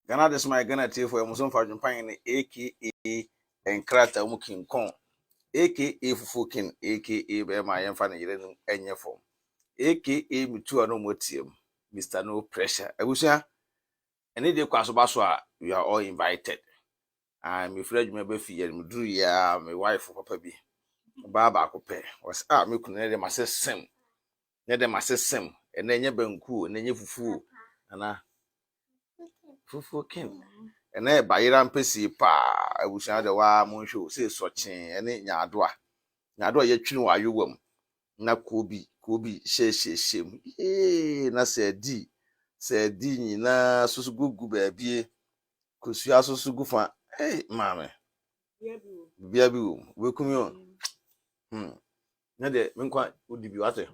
Ghana this my Ghana tea for musun fa dwumpan ne aka enkrata mu King Kong aka fufukin aka be ma yemfa ne yere no enye fom aka mitu ano motiem Mr. No Pressure abusia ene de kwaso baso a you are all invited. I'm afraid you may be fear me duru ya my wife papa bi baba akopɛ was me kunu ne de masesem ne de masesem ene nye banku ene nye fufu ana fufu ken ene bayira mpesi pa abusia de wa monhwe se sochen ene nyaado a yetwini wa ayowam na kobi hyehyem na se di nyina susu gugu baabie kosua susu gufa mame bia bi wo wekumi on na de menkwa odibi wate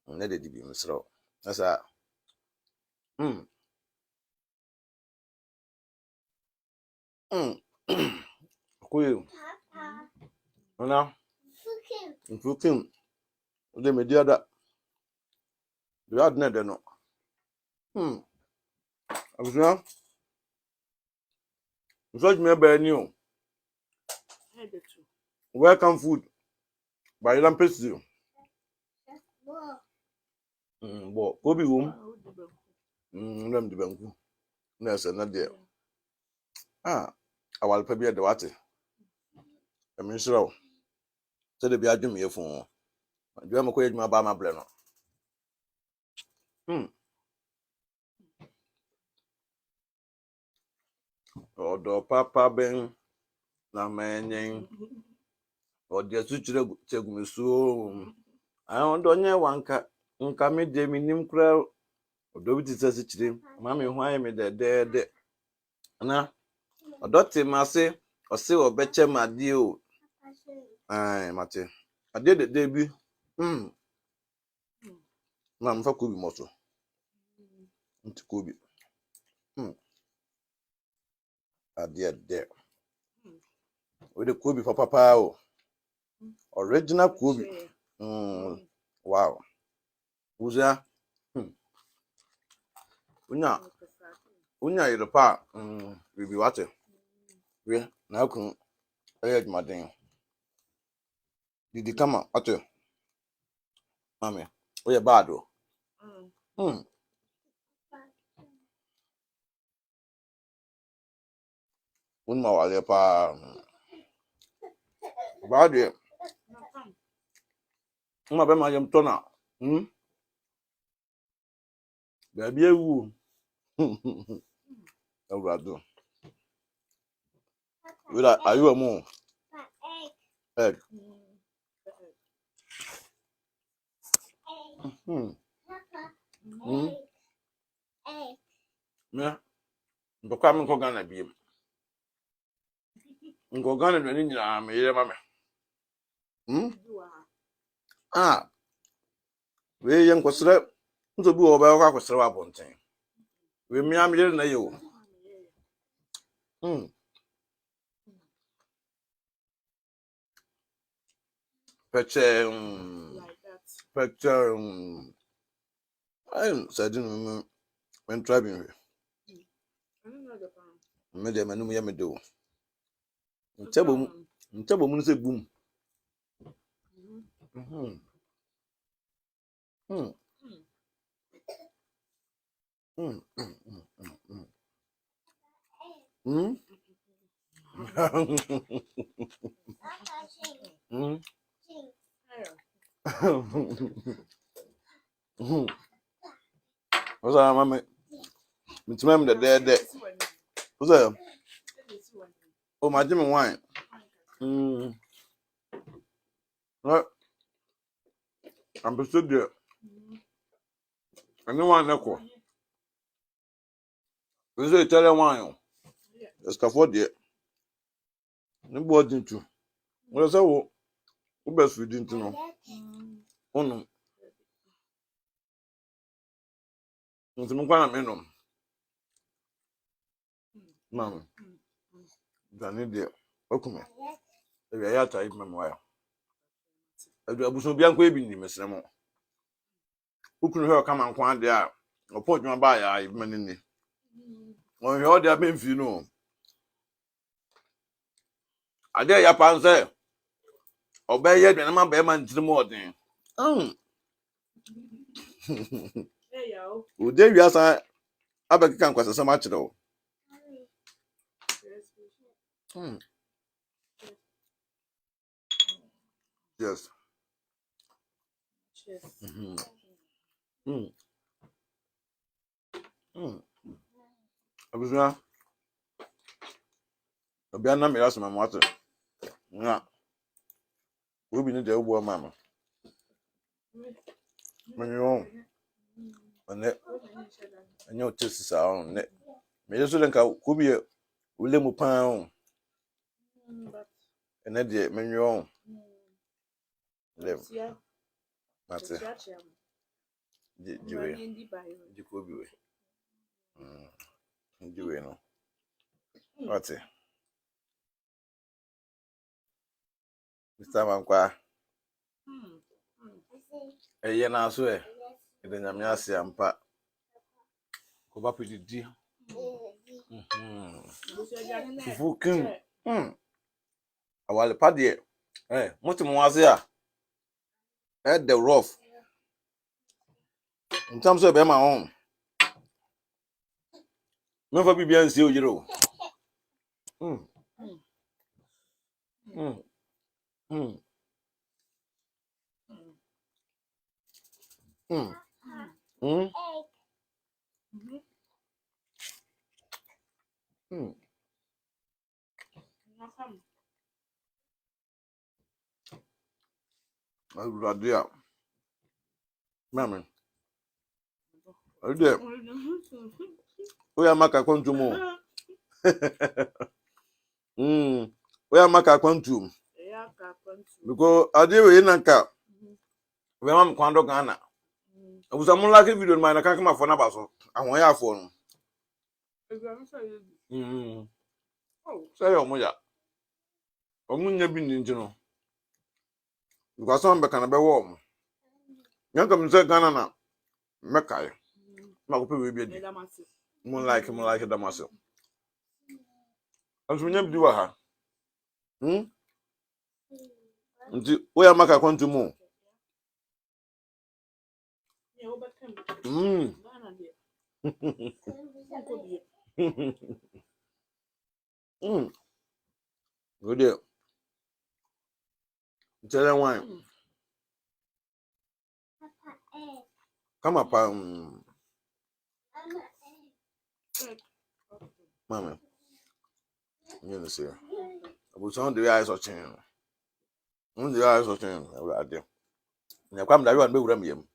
na de dibi msro asa koyo ona fukin de mediada na de no abusua so me ba ni o welcome food by Lampesi bo kobi wom ndam de banku na se na de awal pa bi de wate eminsirawo se de bi adwum ye fun adwa mako yedwuma ba ma ble no odo papa ben na menyen odi asuchire chegumesu odo nye wanka nka me de minim kra odo bi tise chire ma me ho aye me de na odo te mase ose obeche made o mate ade de bi na mfa kobi moto nti kobi ade de we de kobi papa o original kobi wow uza unya iropa bibi wate we na kun ayedmaden didi kama ate mame oye bad o unma wale pa bad uma be ma yem tona baby ewu awrado wira ayu amu egg me ndokwa me ko Ghana biem ngo Ghana no ni nyina me yere mame we yen kwosre nzo bi wo ba kwa kwosre wa bonten we miam yere na yo peche I'm sadin when traveling me de manum ya me do ntabo mu se bum what's up mama mitimam de what's up oh my Jimmy wine what I'm beside there anyone nako we say Italian wine escafo de ni bo dintu we say wo be sweet dintu no onu ntimu kwa na menom mama dani de okume e ya ta ibe mwa adu abuso bia nko ebi ni mesere mo ukunu he o kama nko ade a opo dwuma ba ya ibe manini On your other being you know. I dare your pan say, obey yet when I'm a bearman to the morning. Hey yo. Would they be as I can't question so much though. Yes. I was now. A banner me ask my mother. Yeah. We'll be in the old mamma. When you're home. And that, and your tests are on that. Me just think I could be a William Pound. And that day, when you're home. Live. That's it. You could be. Do you know? What's it? Mr. Mankwa. A year now, swear. Then I'm not saying, but go up with the deal. Fucking. I want the paddy. Eh, what was here? At the rough. In terms of my own. Never be beyond 0. Radia. Mammy. I did. We are Maka Quantum. We are Maka Quantum. Because I deal with Nanka. We are Quando Ghana. I was a more like a video in mine. I can't come up for Nabaso. I want your phone. Say, oh, Moya. Oh, Munya been in general. Because some can be warm. Young come say Ghana. Mecca. Makupi will be more like a Damaso. As we never do her. We are Maka Quantum. Good deal. Tell them wine. Come up, Mamma. You see, I was on the eyes of chain. On the eyes of chain, I did. Now come down and be with him.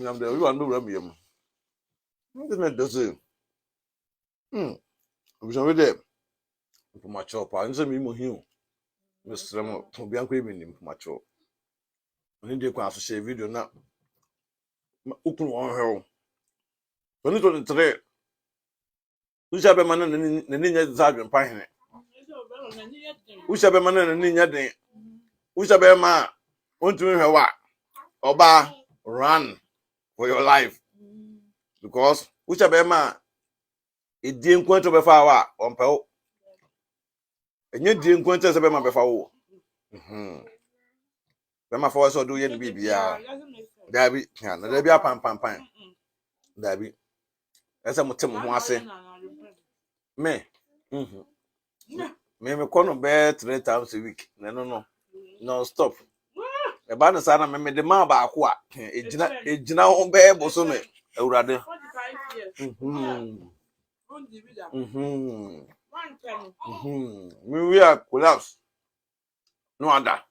I'm there, you are no remium. Isn't the same? I was already there for my chop. I didn't mean him. Mr. Bian Quavin him for my chop. And India can share video now. Open on her. When it was the trade, we shall be man and the ninja sergeant pine. We shall be man and ninja day. We shall be man. Want to her what? Oba, run for your life. Because we shall be man. It didn't quite to be far on Pell. And you didn't quite to be my before. Bema for so do yen bibia. Dabi, na be a pam. Dabi. Esa motem ho ase. Me. Me kono be 3 times a week. No stop. E ba na sana me de ma ba ako a. Ejina ho be boso me. Awurade. 45 years. We are collapse. No other.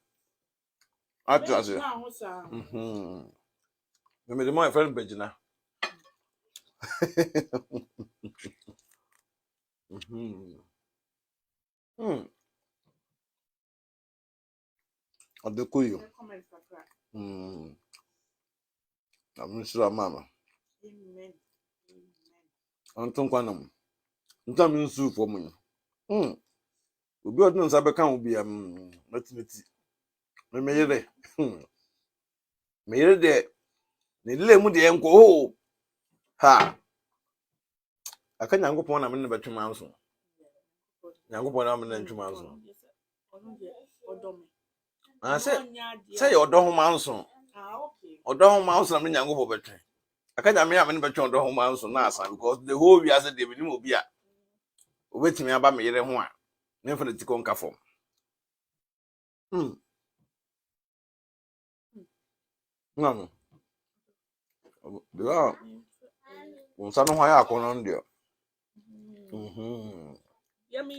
Atlas. Me de my friend Bejina. Adekoyo. I'm sure mama. Amen. Anton kwanam. Ntam nsu for me. Obi odun sa be kan obi matinati. Me yere. Me de ne le mu de enko ho. Ha. Aka Nyankopon na me ne betwema nso. Nyankopon na me ne ntwema nso. Ah say odo ho ma nso. Okay. Odo ho ma nso na me Nyankopon betwe. Aka nya me ya me ne betwe odo ho ma nso na asa because the whole we as the me ni obi a obetimi aba me yere ho a ne mfa ti konka fom. Ngam. Dia. Unsa no ho ya akono ndio. Yummy.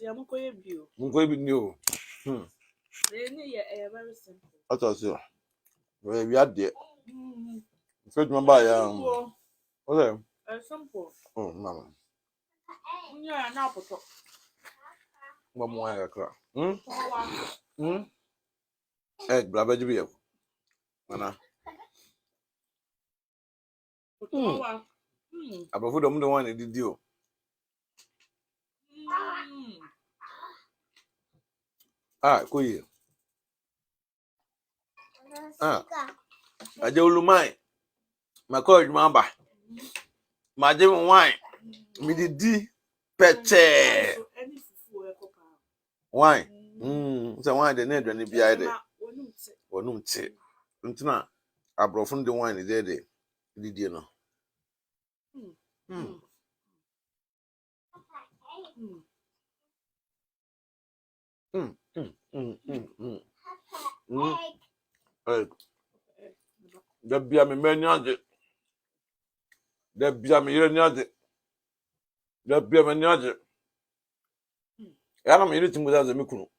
I'm going to Nko bi ni o. very simple. Atasi. We wi ade. Fed mamba ya. Okay. Simple. Oh, mama. Yeah, now put Mama ya kra. Braba jibi ya. Mana. Abafu do mu do wan edidi o. Koyi. Aje ulumai. Makọ adwuma ba. Maje wine. Mi didi peche. Wine. Se wine de na aduane bia de. Wonum te. Ntina abrofo de wine de didi no. Da bia me mani ade. Da bia me yere ni ade. Da bia me ni ade. Ya na me yere timu da me kunu.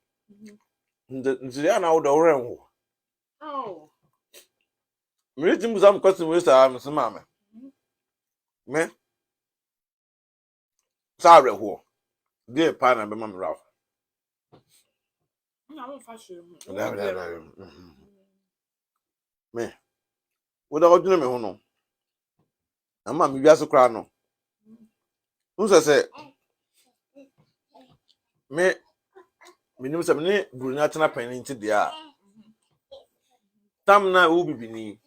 Nti ya na wo do wren ho. Oh. Me yere timu sam question we sa me sama me. Me sa re ho. De pa na be ma me raf. I don't fashion. Me. Wo da odune me ho no. Ama me biase kra no. Unse se me nim se me ne buru na tena pan nti de a. Tam na wo bibini.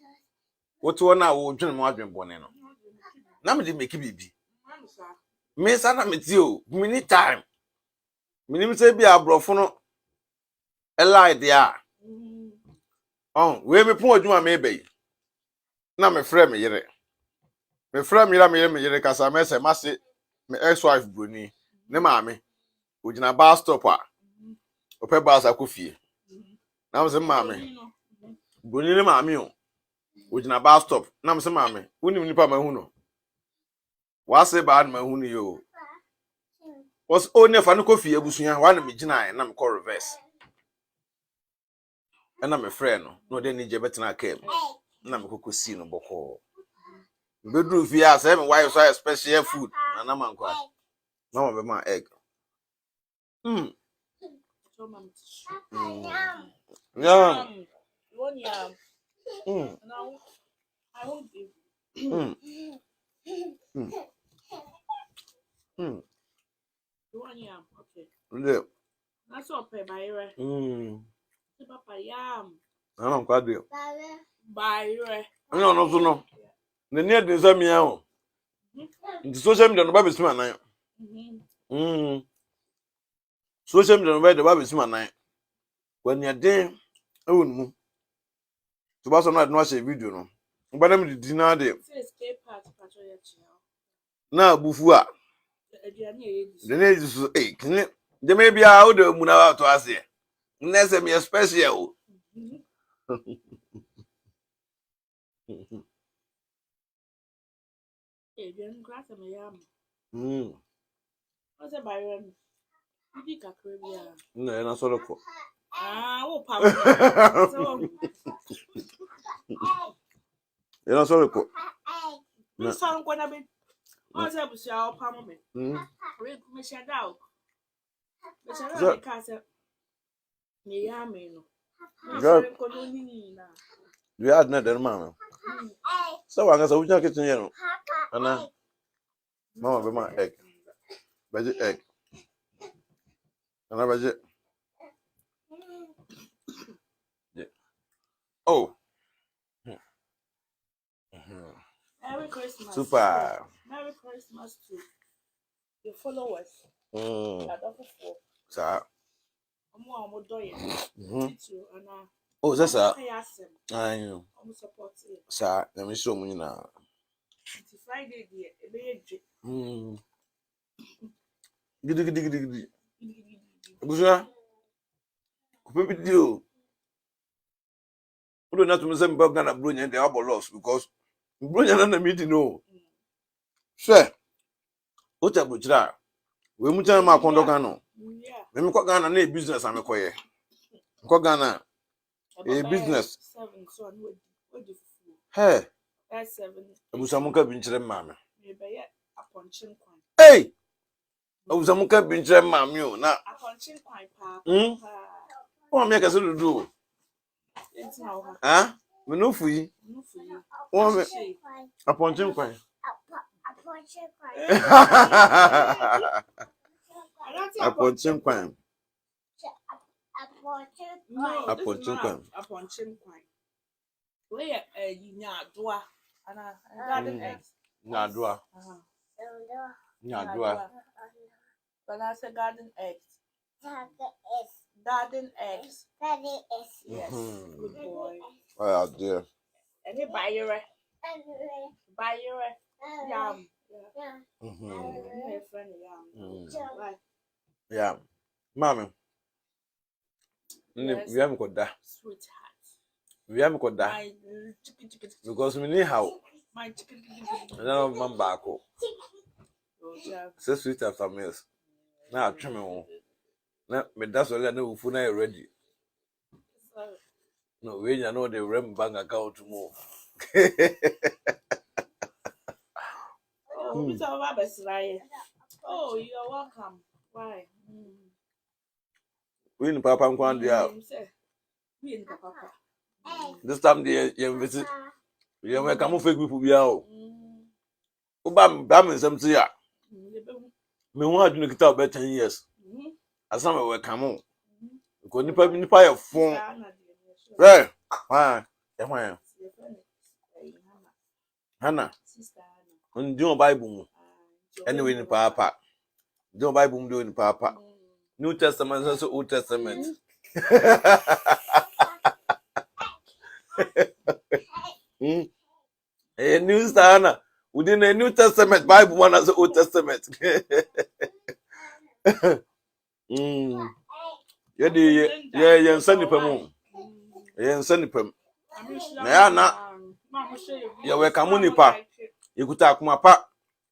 Wo to na wo dwene mo adwen bone no. Na me de make bibi. Me sa na me ti o, me ni time. Me nim se bi abrofo no elide a. We me pon adwuma me be. Na me frɛ me yere. Me frɛ me yere kasa me se mase me ex-wife broni. Ne maame. Ogina bus stop a. Ope bus akofie. Na me se maame. Broni ne maame o. Ogina bus stop. Na me se maame. Unim nipa ma hu no. Wa se ba na ma hu ni yo. Was only fa no kofie abusua wa na me gina na me call reverse. Na me frɛ no. No de ni je betena kem. Na me kokosi no boko. Bedroom fi a say me why so special food na man kwa. Na mo be ma egg. Yeah. Now I won't give you. Okay. That's all pay by right. Papa yam. I don't quite do. By right. No no. The near the Zamia. The social media no baby swim na. Social media no baby the baby swim na. When you dey mu. To ba so na no share video no. Ngba na me di na de. Na bufu a. The name is kini. The maybe a o de mu na to ase. Nese me special. Grass me yam. What's a byron? You can crave. No, na so loko. Oh, You know so loko. No sound gonna be. What's up with your palm? Read me shut out. The castle. Me yamino. You had not the man. So I guess I would not get to you. And Mama be my egg. Veggie egg. And I veggie. Yeah. Oh. Merry Christmas. Super. Merry Christmas to your followers. Sir. Oh, that's sir. I know. Sir, let me show you now. It's Friday, dear. Giddy. Busa. Kupe video. We don't have to say about Ghana Brunya and the Abo lost because Brunya and the meeting no. Sir. Ota Buchra. We mucha ma kondo Ghana. We me kwa Ghana na business ame koye. Kwa Ghana. A business. 7 so what the Hey. That's 7. Abusa muka binchire mama. Maybe upon chin kwan. Hey. Abusa muka binchire mama yo na. Upon chin kwan pa. O me ka se do. Ah? Me no fuyi. O me upon chin kwan. Upon chin kwan. Upon chin kwan. Upon chin kwan. Where Nyadua and garden eggs. Nyadua. When I say garden eggs. Garden eggs. Yes. Good boy. Oh dear. And he buy your yum. Yeah. Mommy. Yes. We haven't got that. Sweetheart. We haven't got that. Because we need how. My chicken. No, man back. So sweet after meals. Now trim me. Now, but that's all I know. Food now ready. No, we know the rem bank account to move. Oh, you're welcome. Why? We in Papa Kwandia. This time the visit. You may come fake people be out. Bam, some tea. Me want to get out about 10 years. As some will come on. Because the pie of phone. Right. Why? Hannah. And do Bible. Anyway, in Papa. Do Bible doing Papa. New Testament is also Old Testament. A new star within a New Testament Bible one as the Old Testament. Yeah, send it per yeah, send it per yeah, we come on nipa. You could talk my pa,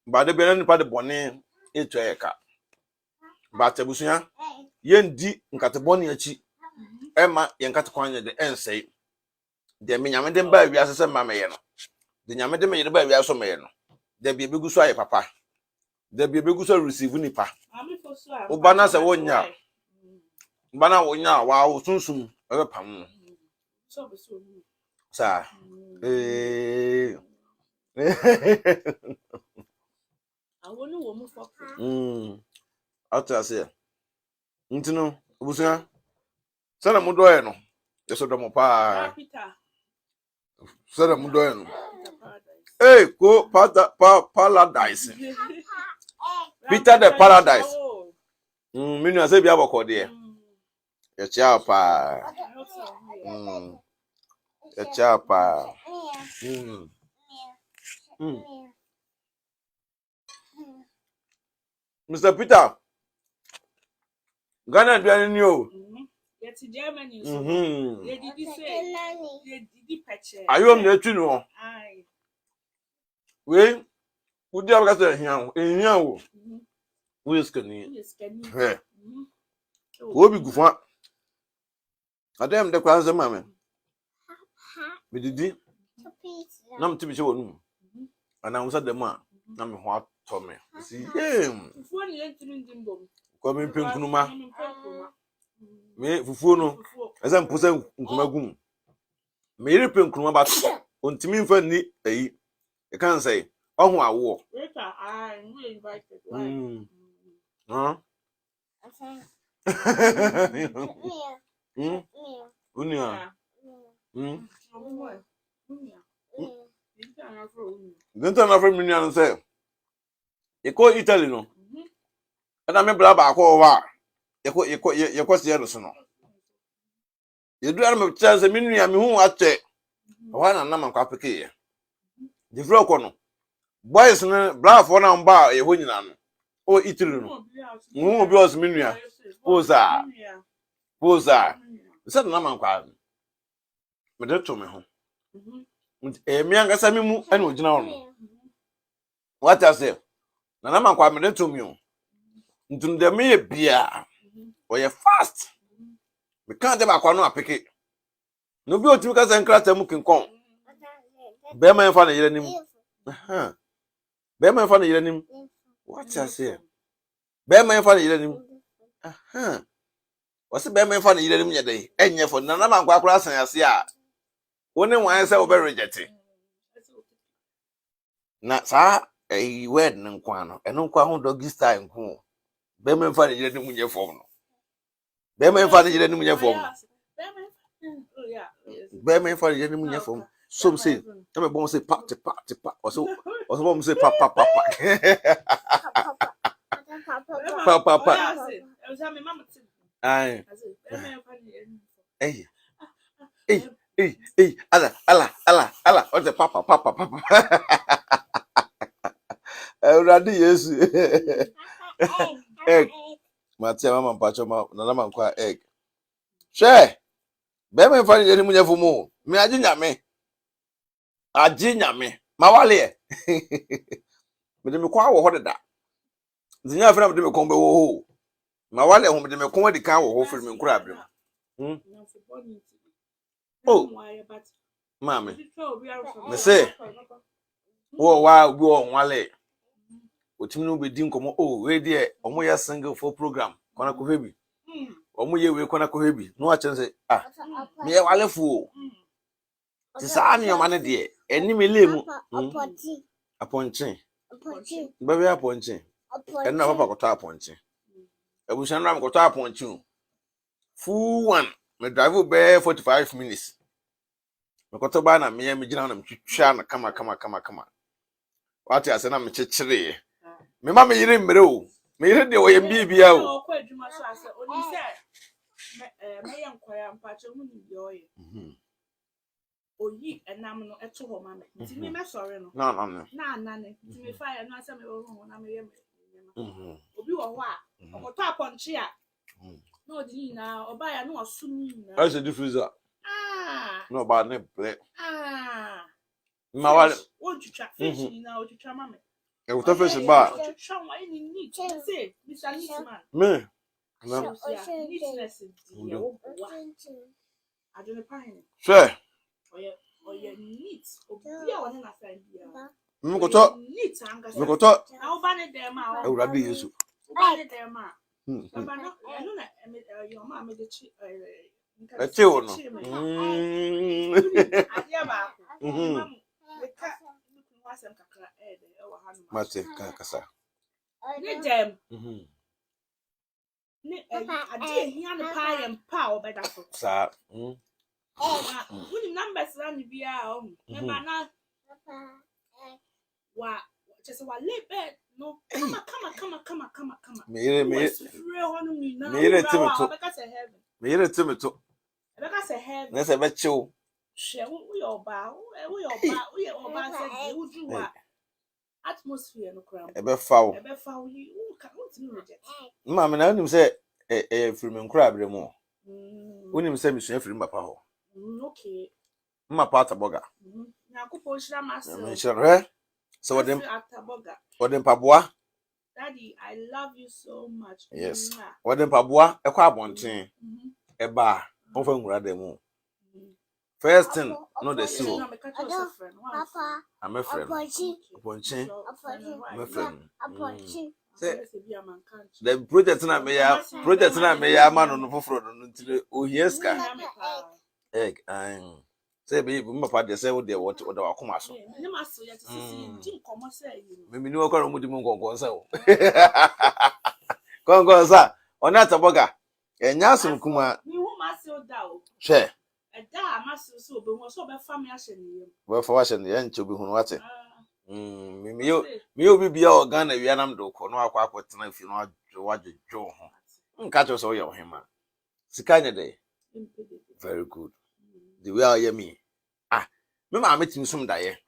but the benefit part of bonnet, it's a car. But Abusia, yen di nkateboni achi, Emma, yen katakwanya the end say. The Minyameden by we as a mamma. The Yamade made by we also may. There be a big soy, papa. There be a big so receive nipa. Obana sa wonya. Bana wonya, wow, soon, ever pam. Sir. I wonder woman for out to say. Intino, Busia. Sana mudoeno. Yes, pa. Sana mudoeno. Hey, go paradise. Peter the paradise. Minu ase bi aboko de. Ye cha pa. Ye cha pa. Mr. Peter. Ghana do ni o. Yet Germany. They did say. They did patch. Are you on the tune? Aye. We would you have got here? In here, we is canny. Hey, we'll be good. I damn the class, mamma. We did not to be shown. And I was at the man. I'm what Tommy. See him. Coming pink numa. Me fufuno. As I'm pushing Kumagum. Me pink numa, but on Timmy for ni a. You can't say, oh, I walk. I'm invited. Huh? Unia. Dinta na from Minian say. You call Italy no. And I me bla ba ko wa. You ko see so no. You do am chance me nua me hu ate. Wa na na man kwa peke ye. The flow ko no. Boys no bla for na mba ye ho nyina no. O Italy no. Mu obi os me nua. Poza. Said na man kwa. Me de to me ho. Me angasa me mu ana ogina ho no. What I say? Na man kwa me de to me o. Ntun de me bia. O ye fast. Me kan de ba kwa no apeke. No bi otimi ka sankrata mu kinkon. Be man fa na yire nim. Be man fa na yire nim. What I say? Be man fa na yire nim. Wasi be man fa na yire nim yede. Enye fo na man kwa kura san ase a. Woni wan say wo be reject. Na sa word nkwa no. Eno nkwa ho doggy style nko. Be man fa na yire nim nye fo no. Be man fa na yire nim nye fo no. Be man fa na yire nim nye fo no. Some say, I'm going to say pat, or so I'm say papa. Aye. Hey, Allah, what's the papa? Already, yes. Egg. Matia, Mamma, Pacho, Nana, qua egg. Share. Better find any money for more. Me, I didn't me. Ajinya me mawale me de me kwa wo hoda da zinya afena me de me kon be wo ho mawale ho me de me kon adi kan wo ho firi me nkura abrem oh mama me say wo wa bi wo nwale otimi no be di nkomo oh we de omo ya single for program kona ko hebi omo ye we kona ko hebi no a chen say me ye wale fu Tisa ni omane de eni mele mu aponche bebe aponche enna papa koto aponche ebusan ram koto aponche full one me drive be 45 minutes me koto ba na me gina na metwitwa na kama wati ase na me chechire me ma me yire mmere o me yire de oye bibia o okwa adwuma so ase oni se me ye nkwaya mpacho mu ni de oye oyi enam no eto ho mama nti me sorry no na ne nti me fa ya no ase me ho na me ye me obi wo ho a okoto aponche a na odi na oba ya no osu ni na I say the freezer no ba ne ble ma wale o chucha fish ni na o chucha mama e wo to fish ba o chucha wa ni neat say Mr. Neatman me na neatness di o wa adone pine sure oye neat obi a wona na fan bia me koto na o ba ne dem a e wura de Yesu o ba ne dem a baba no eno na your mama me de chi e wo no adia ba ko mama me ka wasem kakra de e wa hanu mate kasa ne dem ne adia hia ne pa yem pa obeda so sa wuni numbers la ni bia o me ba na wa just wa lebe no kama me yire timeto Ebeka se heaven na se be chiw she we oba se uju wa atmosphere no kram ebe fawo yi u ka untimi reject ma me na nim se firi me nkura abre mu unim se misua firi papa ho okay mma pa ataboga Nyakupo shira master me shire so wodem paboa Daddy, I love you so much. Yes. Wodem paboa ekwa abonten eba onfa nkura dem mu first thing no the seal Papa I'm a friend Aponche the project na me ya ma no foforo no ntire ohieska egg say be papa dey say what the wakoma so ni maso ya tisi din komo say you me ni wakoro mu di mu gongon sa o gongon sa ona taboga enya asum kuma ni hu maso da o she da amaso so be ho so be fam ya hye ne yam we fa wa hye ne yan chobi hunu wate me obi bia o Ghana wianam do ko no akwa akotena fi no adwo ho nka cho so ye ohema sika nye de very good the way I me me ma metim sum da ye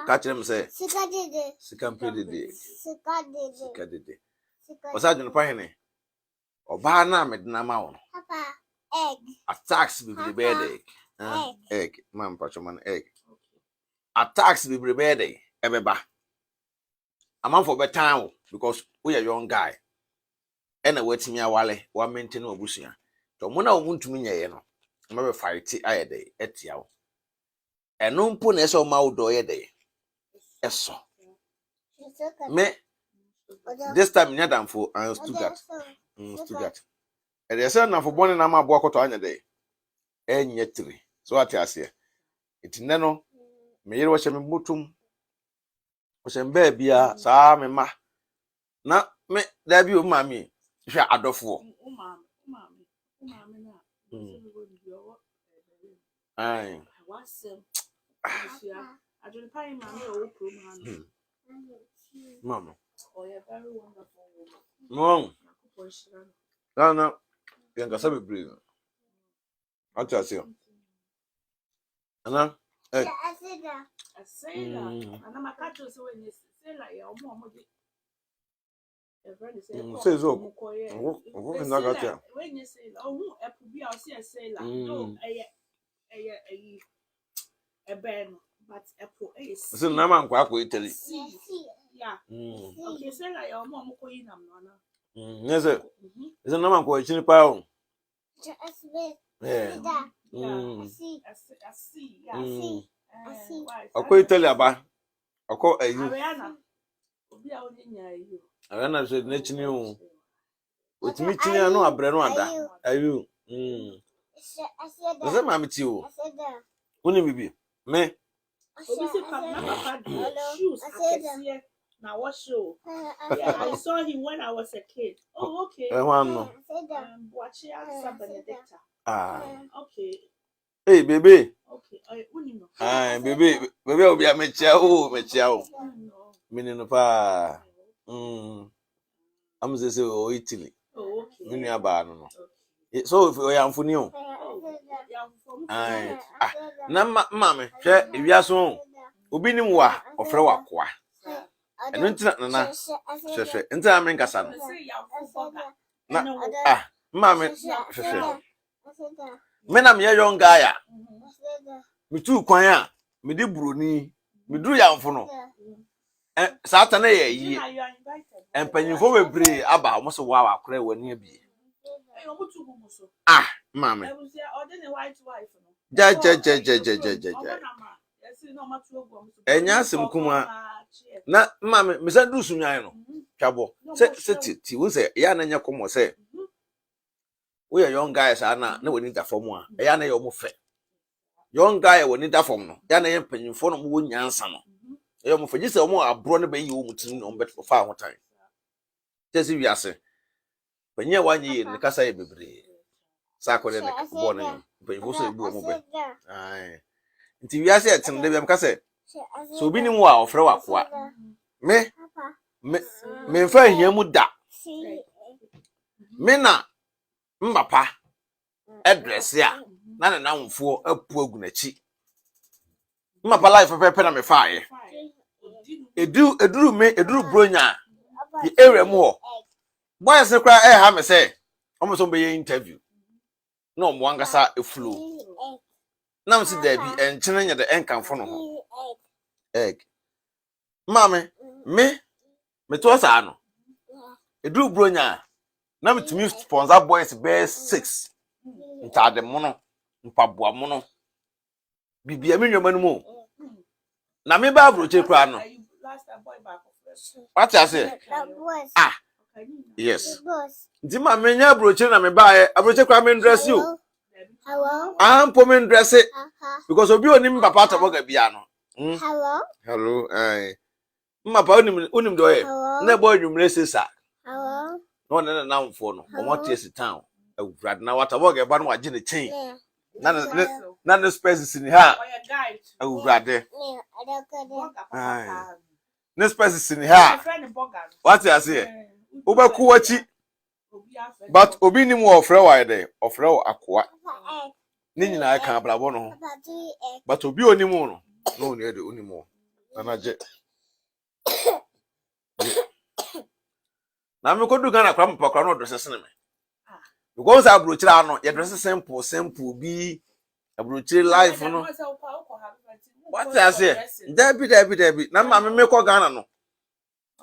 ka kire me say Sika dede. sika mpedede Sika dede. sika dede osa dwon pa hene oba na medina ma wo Papa, egg. attacks be the egg man pacho man egg attacks be the ebeba amanfo betan wo because we are young guy ena watimi awale wa maintain obusia to mo na wo ntumi nyeye no me be fight ayede etia wo eno mpo na eso ma wo do yede eso me this time nyadamfo and Stuttgart and they say na for born na ma bo akoto anya dey enye tiri so ati ase itine no me yire wo hye me mutum wo hye mba bia saa me ma na me da bi o ma mi hwe adofo umama na ai wasem asia adwene pai ma me o program mama oh yeah very wonderful no for sure na yenga sabe breathe ati ase ana Asida. asela ana makacho so when sela ya omo de every say so na gacha when you say oh epu bia o say sela no ben but epu so na man kwa akọ Italy yeah okay sela ya omo ko yinam no na yes is na man kwa chini pa o Asida. asi yeah akọ Italy aba akọ ayi Ariana obi a onye nya ayi Ariana so na chini o otimi chini anu abre no ada ayu Asida. Ose ma meti o Asida. uni bibi me obi se papa shoes akese na what show yeah I saw him when I was a kid oh okay one no Boachi Asa Benedicta okay hey baby okay uni no baby obi amechia o mini no pa amze o Italy oh okay mini aba no so if you amfuni o na mama hwe ewiaso obi nim wa ofre wakoa eno ntina na hwehwe ntina me nkasa no na mama hwehwe me na me young guy a me tu kwan a me di broni me duru yamfo no saata na ye yi empanyimfo bebre aba mo so wa akora wani abi mama ja enya asem kuma na mama me sa du sunwan no twabo se ti wo se ya na nya komo se we are young guys na woni da fom a ya na ye omo fe young guy woni da fom no ya na ye mpanyimfo no mo wo nyansa no ye omo fe gise omo abro ne ba yi wo mutin no bet fa ho tan tesi wiase panye wanyi ne kasa ye bebre sa ko ne bo ne mpanyimfo so ebu omo be ai nti wiase etin de biam kasa so bi ni mu a ofre wakoa me fa hia mu da me na mbapa address ya na nanfo apu agu na chi mbapa life pepe na me fa ye eduru bronya the area mu ho boys kra ha me say omo so be interview no mo angasa eflow na me si da bi enchene nya de enkanfo no ho egg mame me to sa no eduru bronya na me tumi sponsor boys best 6 ntade mono mpaboa mono bibia me nwoma no mu na me ba abroche kra no what I say yes ndi ma me nya abroche na me ba abroche kra me dress you hello po me dress because obi onim papa taboga bia no hello mma pa onim do ye na boy nwumre sesa hello no na mfo no omo tie town awurad na wata boga ba no age ne chain na space in ha Or your guide. awurade Boga. ne space in ha Friend Boga. what you say ubeku wachi but obi nim wo ofre wa de ofre wo akoa ni nyina ka ablabo no but obi onim no no ne de onim wo na je na me kodu Ghana kwa mpakwa no dress sene me because abrochira no ye dress simple bi abrochire life no what I say Debbie na ma me ko Ghana no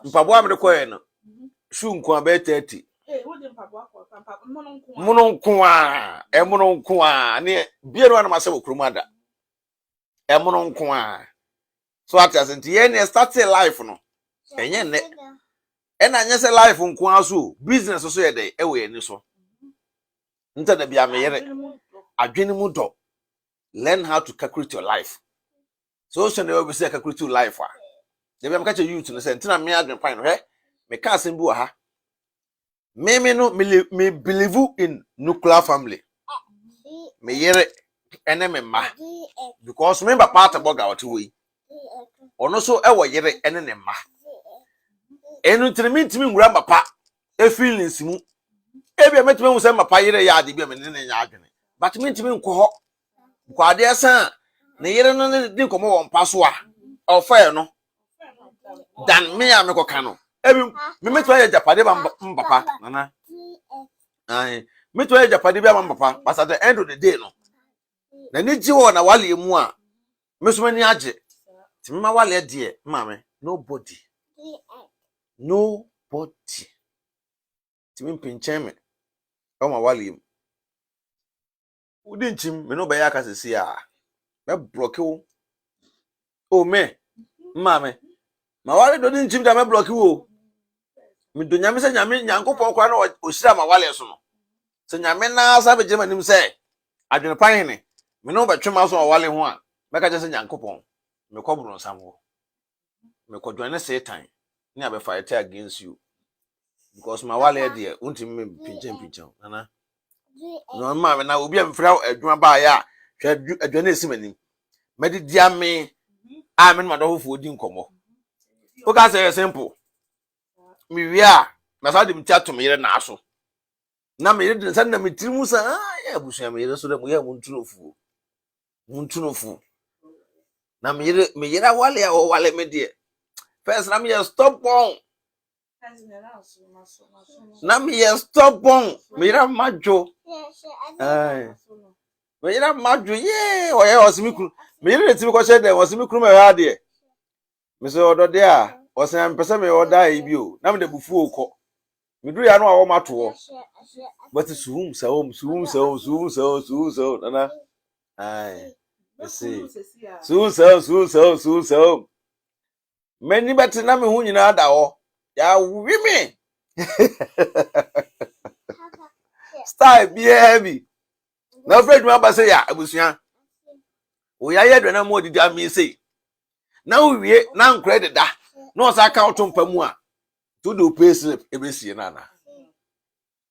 mpabo amde ko ye no shu nko abe 30 muno nko a ne biero na ma se okromada muno nko a so at as ye ne start life no enye ne ena nya se life nko aso business so ye dey ewe ni so nta da bia me yere adwene mu do learn how to calculate your life so na we say calculate your life a de bia me ka che youth no say ntina me adwene pan no he me ka asem bi wa ha me no me believe in nuclear family me yere ene me ma because me papa ataboga what we ono so ewo yere ene ne ma enu ntimi ngura papa e feelings mu ebia metime hu se papa yere ya ade bia me ne nya adwene but me ntimi nko ho kwa ade asa ne yere no ne di nkomo won paso a ofa no dan me ya me koka no ebi me metime ya japade ba papa nana ai metime ya japade bia ba papa but at the end of the day no na ni ji wo na wale mu a mesoma ni age ti ma wale de mama nobody ti me pinchen me o ma wale mu udi nchim me no be ya kasisi a me block wo o me mama ma wale do di nchim da me block wo me do nyame se nyame nyankopon kwa na o hira ma wale so no se nyame na asa be jema nim se adwene pan ne me no be twema so wale ho a me ka je se nyankopon me kobro nsam ho me kodwane Satan ni abe fight against you because my wale there unti me pinchen nana no ma me na obi amfra adwuma ba ya hwe adwane esimanim me de dia me a me no madofo odi nkomo o ka say simple me wi a na sa de mti atom yere na aso na me yere de san na me tirimu sa ya busu me yere so de mo ya muntunofu na me yere wale a wale me de first na me stop on na me stop on me yere majo me yere majo ye o ye osimikru me yere timi ko she de osimikru me ha de me so odode a osan pese me oda e bi o na me de bufu okọ me duru ya no a wo mato but suhum so nana ai see so many better na me hu nyina da ho ya wi me style be heavy na afraid me ba say ya abusua o ya yedwe na mo didi am say na uwie na nkre deda na o sa account mpa mu a to do pay slip e be sie na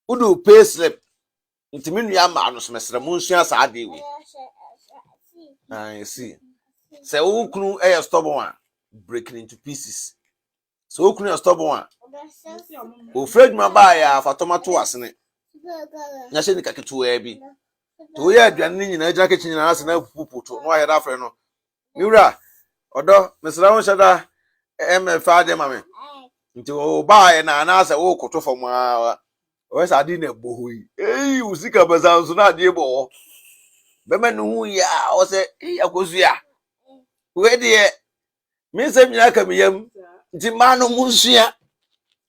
udo pay slip ntimi nua ma no semesere mu nsua sa ade we I see say ukunu e stubborn a breaking into pieces so ukunu e stubborn a o afraid me ba ya fa tomato asene nya she ni kaketu e bi to ye aduane nyina agira kechi nyina ase na puputo no aheda afre no miwura odo mesra won shada fa de mame nti o ba ye na ase wo koto fom a o sa di na bohoi usika bazanso na ade bo be manu hu ya o se akosu ya we de me se nyina ka miyam nti ma no munsua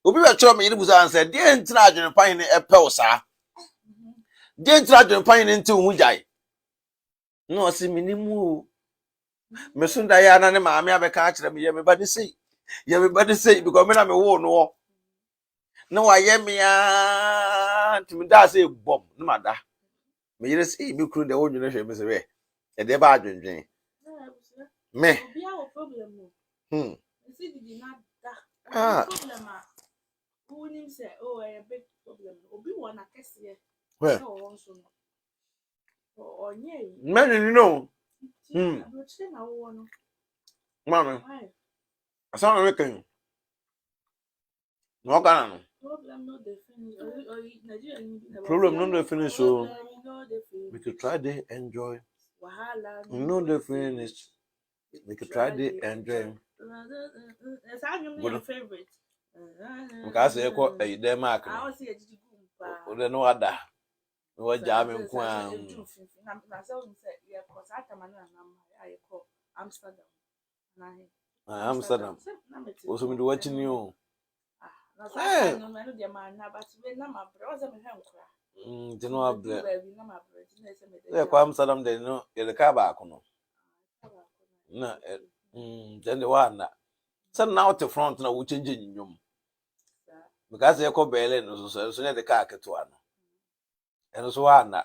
obi we tro me yiri busa anse de ntina adwene pan ne epew sa de ntina adwene pan ne nti hu jai no se minimu me sunda ya na ne maame abeka akire me ye me ba de sei because me na me wo no no waye me ya ntimi da say bom no mada me yire sei bi kru de wo nwene hwe me se we e de ba adwendwen me Obi a problem no. Nsi didi na da. Problem a who nim say oh a big problem. Obi won akese. Where? No won so no. Onye. Men you know. Mama. Asa na wekan. No kana no. Problem no dey finish so. We could try to enjoy. No dey finish. We could try to enjoy. Good favorite. Because e ko e dey mark. O dey no ada. No jam nko a. Na so say ye ko sa tamanu na I call Amsterdam. Amsterdam. Also me do watching you. Na sa no me no dey man na but we na ma bre o se me hwe nkura. They no able. Na ma bre ti na se me dey. Yeah, kwa Amsterdam dey no e dey ka ba no. Na then the one na. So now to front na we change nyum. Because e ko Berlin so na dey ka keto ano. Eno so wa na.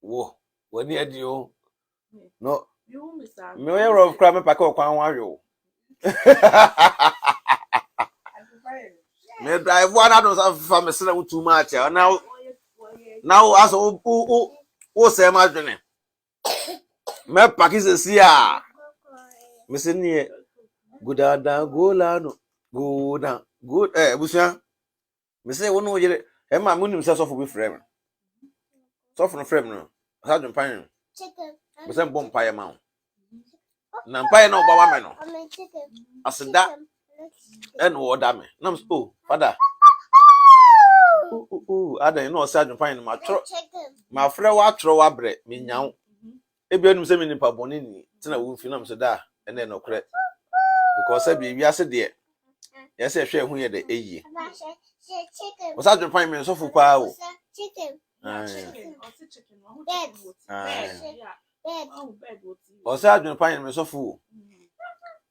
Wo, wani adi o. No. You Mr. Me we rough cry me pack okwan wa hwe o. Me drive one out of family say too much. Now as o say ma dwene. Me pack is see a. Me say nie good down go la no. Go down. Good busia. Me say wonu yere e ma munim say so for be frame. So for no frame no. How do pan? Chicken. Me say bomb pie ma. Na pie no ba wa me no. Aseda en wo da me. Na oh father. Ada no say adun pan ma tro. Ma frɛ wa tro wa bre me nyawo. Ebi anum say me nipa boni ni. Tina wo fi na me say da ene no korɛ. Because say bi ase de. Yes say hwɛ hu ye de eyi. Was adun pan me so fu pa o. Chicken. Chicken. O say adun pan me so fu.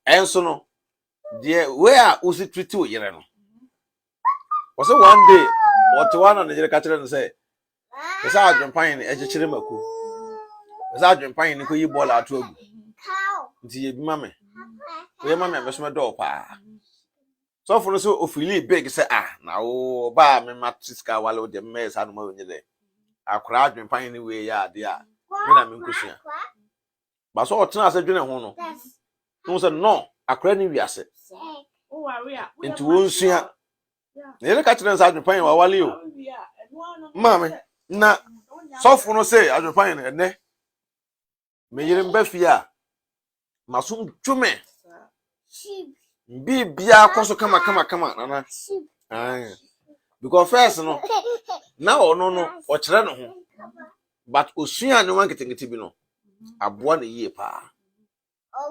Enso no de where o si treat o yere no. O say one day what one on the yere ka kire no say. O say adun pan e kire maku. O say adun pan ni ko yi ball ato agu. Nti ye bi mame. We mame abeso me do pa. So for so o feel big say na o ba me matiska wale o de mess anu ma onye de. Akura adun pan ni we ya de a. Me na me nkusua. Ba so o tena ase dwene ho no. No say no, akura ni wiase. O ware a. Nti wo nsua. Yele ka kire nsa adun pan wa wale o. Mame na so for no say adun pan ni ene. Me yire mba fi a. Masum twume. Bibia koso kama nana. Because first no now no o kire no ho. But osua ne wan ketengeti bi no. Aboa na yie pa.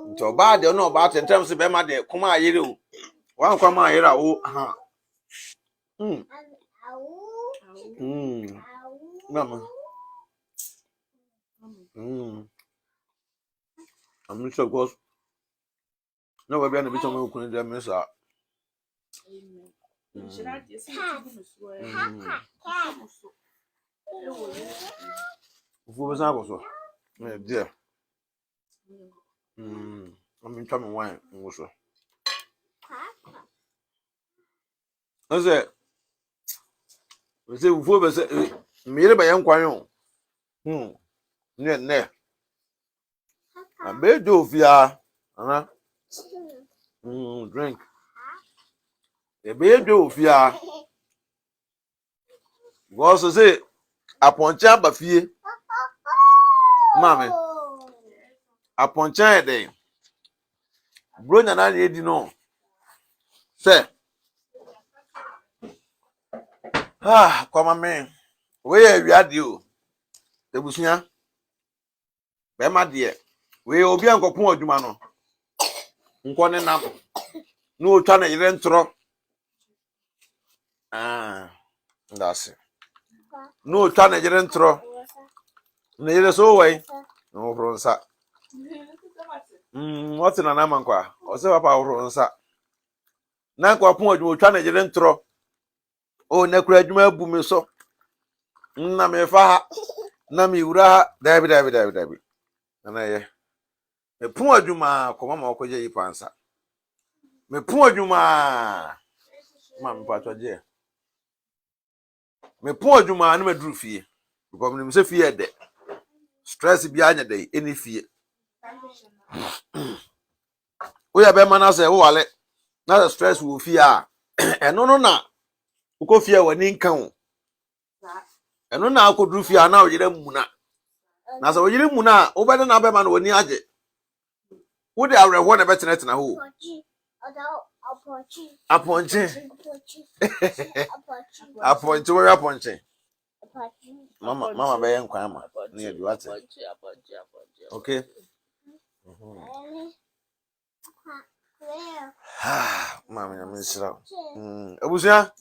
Nti oba de no oba tentem se be ma de kuma ayere o. Wan kwa ma ayere o ha. Mama. I'm sure goes. No we be na bi to me okunu de me sa. Ufu be sa so. Me dear. I'm trying wine also. I say ufu be say me re ba yan kwan yo. Ne. Abe do fia. Drink. Ebe do fia. Go so say aponcha ba fie. Mame. Aponcha e dey. Bro na na edi no. Say. Kwama me. We awiade o. Ebusunya. Be ma de. We obi ankopon adwuma no. Nko ne nam. No otwa na yire ntro. Ndase. No otwa na yire ntro. Na yire so wai. No fronsa. What na na mankwa. O se papa fronsa. Na kwa pon adwuma otwa na yire ntro. O na kura adwuma abu me so. Na me fa ha. Na me wura ha. Dabi. Na ye. Me pon adwuma ko mama okoje yi pansa. Me pon adwuma. Mama pato je. Me pon adwuma na maduru fie. Because me se fie de. stress bi anya dey eni fie wo ya be ma na say wo wale na stress wo fie a eno no na wo fie wani nkan wo eno na akoduru fie na wo yire muna na so wo yire muna wo be na be ma na wani age wo de awreho na betenetena ho aponche aponche wo aponche mama be yen kwan ma na ye duate okay mama ya misra abusia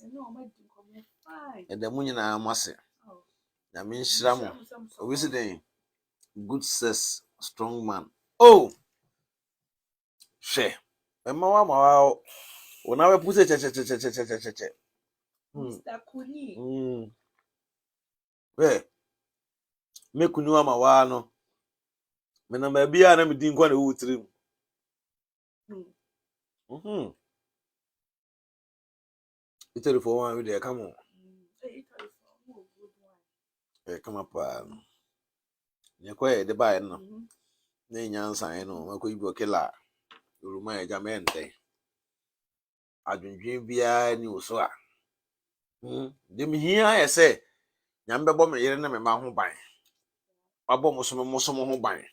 edamu nyina amase na misra mo obisi den good sex strong man oh she ema wa ona we puse che Mr. Kuni we me kunu ama wa no me na ma bia na me din kwa na wo tirim iteri for one we dey come on come up ne kwa de ba no na nyansan no mako ibo kila uruma ya jamente adwendwen bia ni oso a dem hia ese nyambe bo me yere na me ma ho ban abo musomo ho ban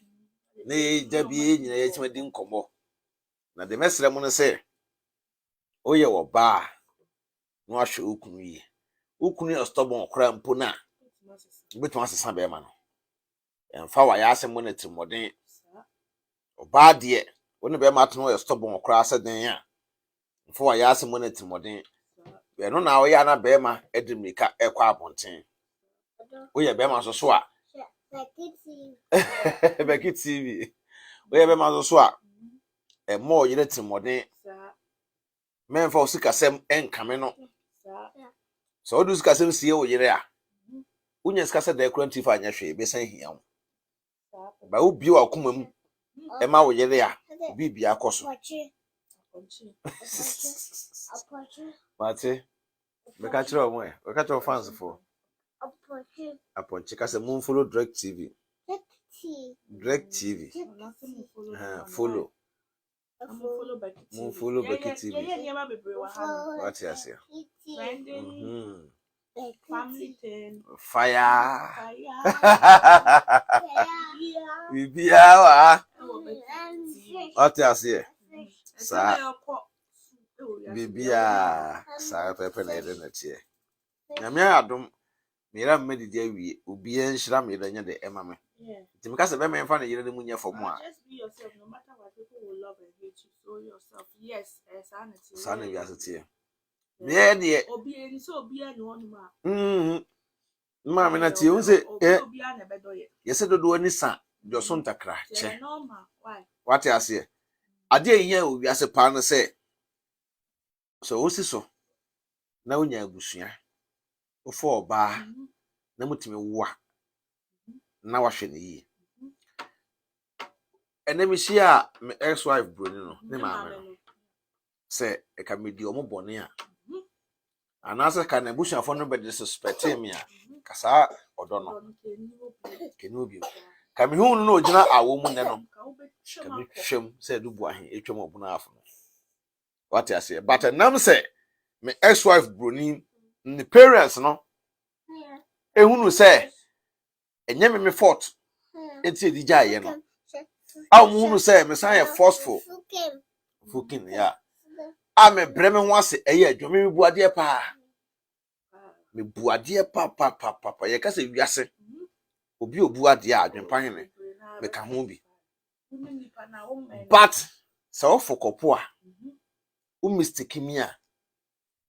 na ye jabie nyina ye chima di nkombo na de mesre mu no se oye wo ba no ahwe okunu yi okunu ostobon okra mpo na betu asesa be ma no emfa wa ya ase mo na timoden oba de woni be ma to no ostobon okra ase den ya emfa wa ya ase mo na timoden be no na wo ya na be ma edimika ekwa abonten oye be ma so a Beki TV. We be ma so a mo yire timoden. Men fa osikasem enkame no. So odu sikasem sie o yire a. Unya sikasa da ekranti fa anya hwe be san hia wo. Ba obi wa komam e ma wo yire a obi bia akoso. Mate. Be ka kire o mo e. We ka kire fans for. Aponche kase mun follow Direct TV. Direct TV. Follow. Follow Beki TV. What you say? Family ten. Fire. Bibia wa. What you say? Sa. Bibia. Sa pepe na ede na tie. Nyame adom. Mira medidi awie obi enhira mira nya de emame timika se be me mfa na yire de munye fomo a Just be yourself no matter what people will love and hate you, so yourself. Yes, sanity. Sana bi asete me de obi eni so obi ani wonu ma mama na tie unse obi ani bedo ye yese dodo ani sa joso ntakra che normal why what ase ade eyin obi ase pa no se so osi so na unya agusua ofo oba na mutimi wa na wahwe ne yi enemi hia me ex wife broni no ne maame no se e ka medi omo bone a anase ka na busuafo no be disrespect me a kasa odo no keni obi ka me hu no ogina awo mu ne no ka me hwem se dubu ahe etwem obuna afo no what you say but nam se me ex wife broni ni parents no ehunu se enye me fault enti edija ye no awu hunu se me san ye forceful fucking ya ame breme ho ase eye adwome me buade pa me buade pa ye ka se wiase obi obuade a adwempa hene me ka ho bi but so fokopo a mistake me a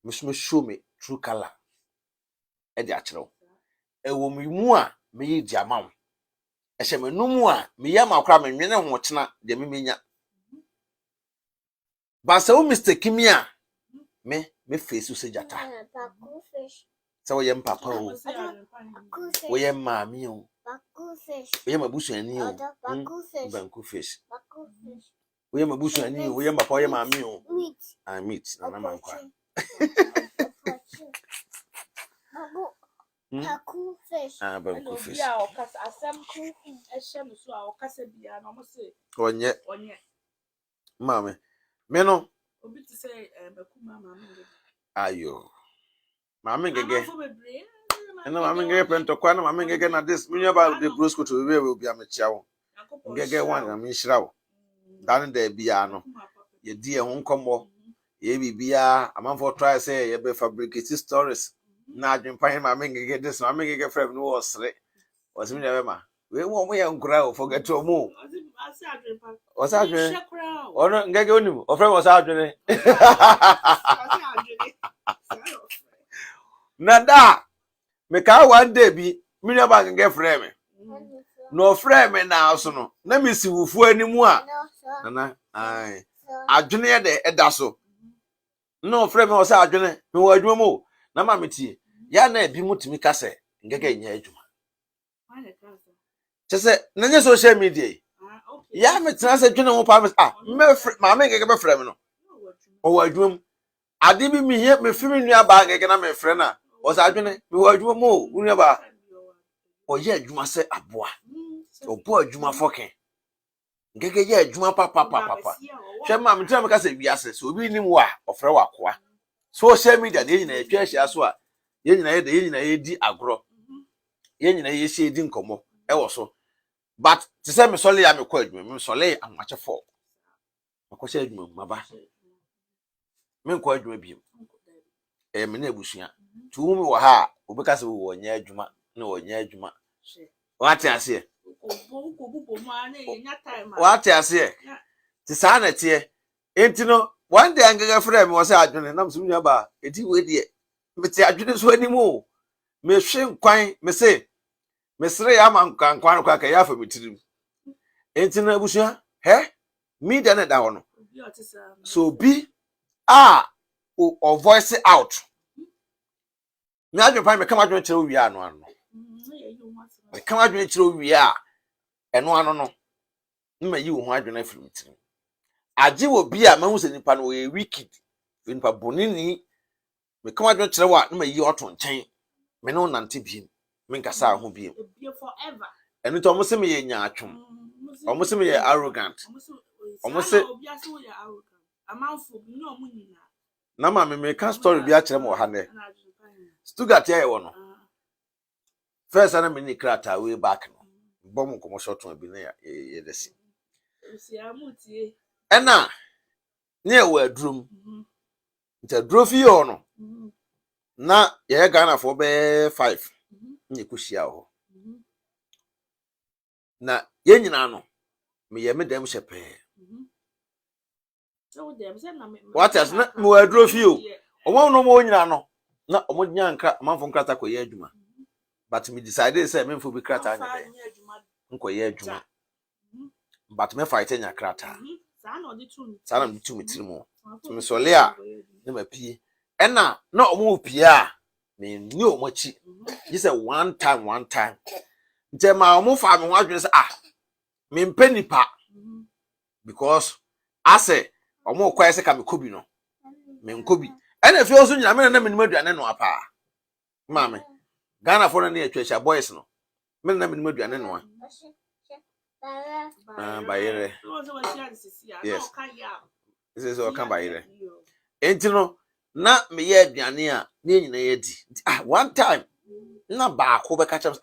me show me true color e di akero e wo me mu a me yi di amawo e hye me no mu a me ya makra me nwene ho kyena de me menya but so mistake me a me face se jata so ye mpapa o wo ye maami o wo ye mabusuani o banku fish wo ye mabusuani o wo ye papa wo ye maami o meat na mankwa fish. banku fish. Obia o kasa asem kunkun ehye no so a o kasa bia na mo se Onye onye mame me no obi ti say makuma mama ngege ayo mame ngege amafo bebre eno mame ngege pentokwa na mame ngege na this me ba the brosco to we obi amechia wo ngege wan na me nhira wo dan da bia no ye di e ho nkomo ye bibia amanfo try say ye be fabricate stories na adwempan mame ngege this mame ngege frame no osre osimi na be ma we mo ye nkura o forget o mo osadwe ono ngege onim o frame osadwe nada me ka one day bi me ba ngege frame no frame na aso no na me si wufu animu a nana ai adwene ye de eda so no frame o sa adwene me wo adwuma mo na ma metie ya na ebi mutimi kase ngege nya adwuma chese na nye social media ya me tena se dwene ho pa me ma me ngege be frame no o wo adwuma ade bi mi he me fimi nua ba ngege na me frɛ na o sa adwene me wo adwuma mo nua ba o ye adwuma se aboa o bo adwuma foken ngege ye adwuma papa hwe ma me tena me kase wiase so obi nim wa o frɛ wa koa social media de nyina etwa ahia so a ye nyina ye di agro ye nyina ye sie di nkomo e wo so but to say me sole ya me kwa adwuma me sole amache fo akose adwuma maba me kwa adwuma bi me na ebusua tu mi wo ha obeka se wo nya adwuma na wo nya adwuma wate ase wate ase ti sa na tie enti no one day angega frame wo se adwene na msum nya ba eti we die me ti adwene so animu me hwe nkwan me se mesre ya man nkwan kwa ka ya fa mitirim enti na ebusua he me da na da ho no so bi o voice out me adwene pa me kama adwene kire wi ano ano me kama adwene kire wi a eno ano no me yi wo ho adwene afiri mitirim age wo bi a mahu se nipa no we wicked nipa bonini me kama adwene kire wa me yi oto nchen me no nante bi me nkasa ho bi forever eno to mo se me ye nya atwom omo se me ye arrogant omo se amanfo bi no mo nyina na ma me ka story bi a kire mo ha ne Stuttgart ya wo no first ana me ni krata way back no bom komo shot bi na ye desi amutie ena ne wo adrum nta drofi yo no na ye Ghana for be 5 nye kushia ho na ye nyina no me ye medem hyepe so dem say na what as na me wo drofi o omo no mo nyina no na omo nya nka manfo nkrata ko ye adwuma but me decided say me fo bi krata anya be nko ye adwuma but me fight nya krata sa na tu mitirimu me sole a na mapie ena na omo pie a me ni omo chi you say one time nte ma omo fa me ho adwene say me mpanipa because ase omo kwai se ka me kobi no me nkobi ena fi oso nyina me na me aduane no apa mame Ghana for na etwa boys no me na me aduane no bayere yes this is all come bayere enti no na me ye aduane a na nyina ye di one time na ba ko be ka chem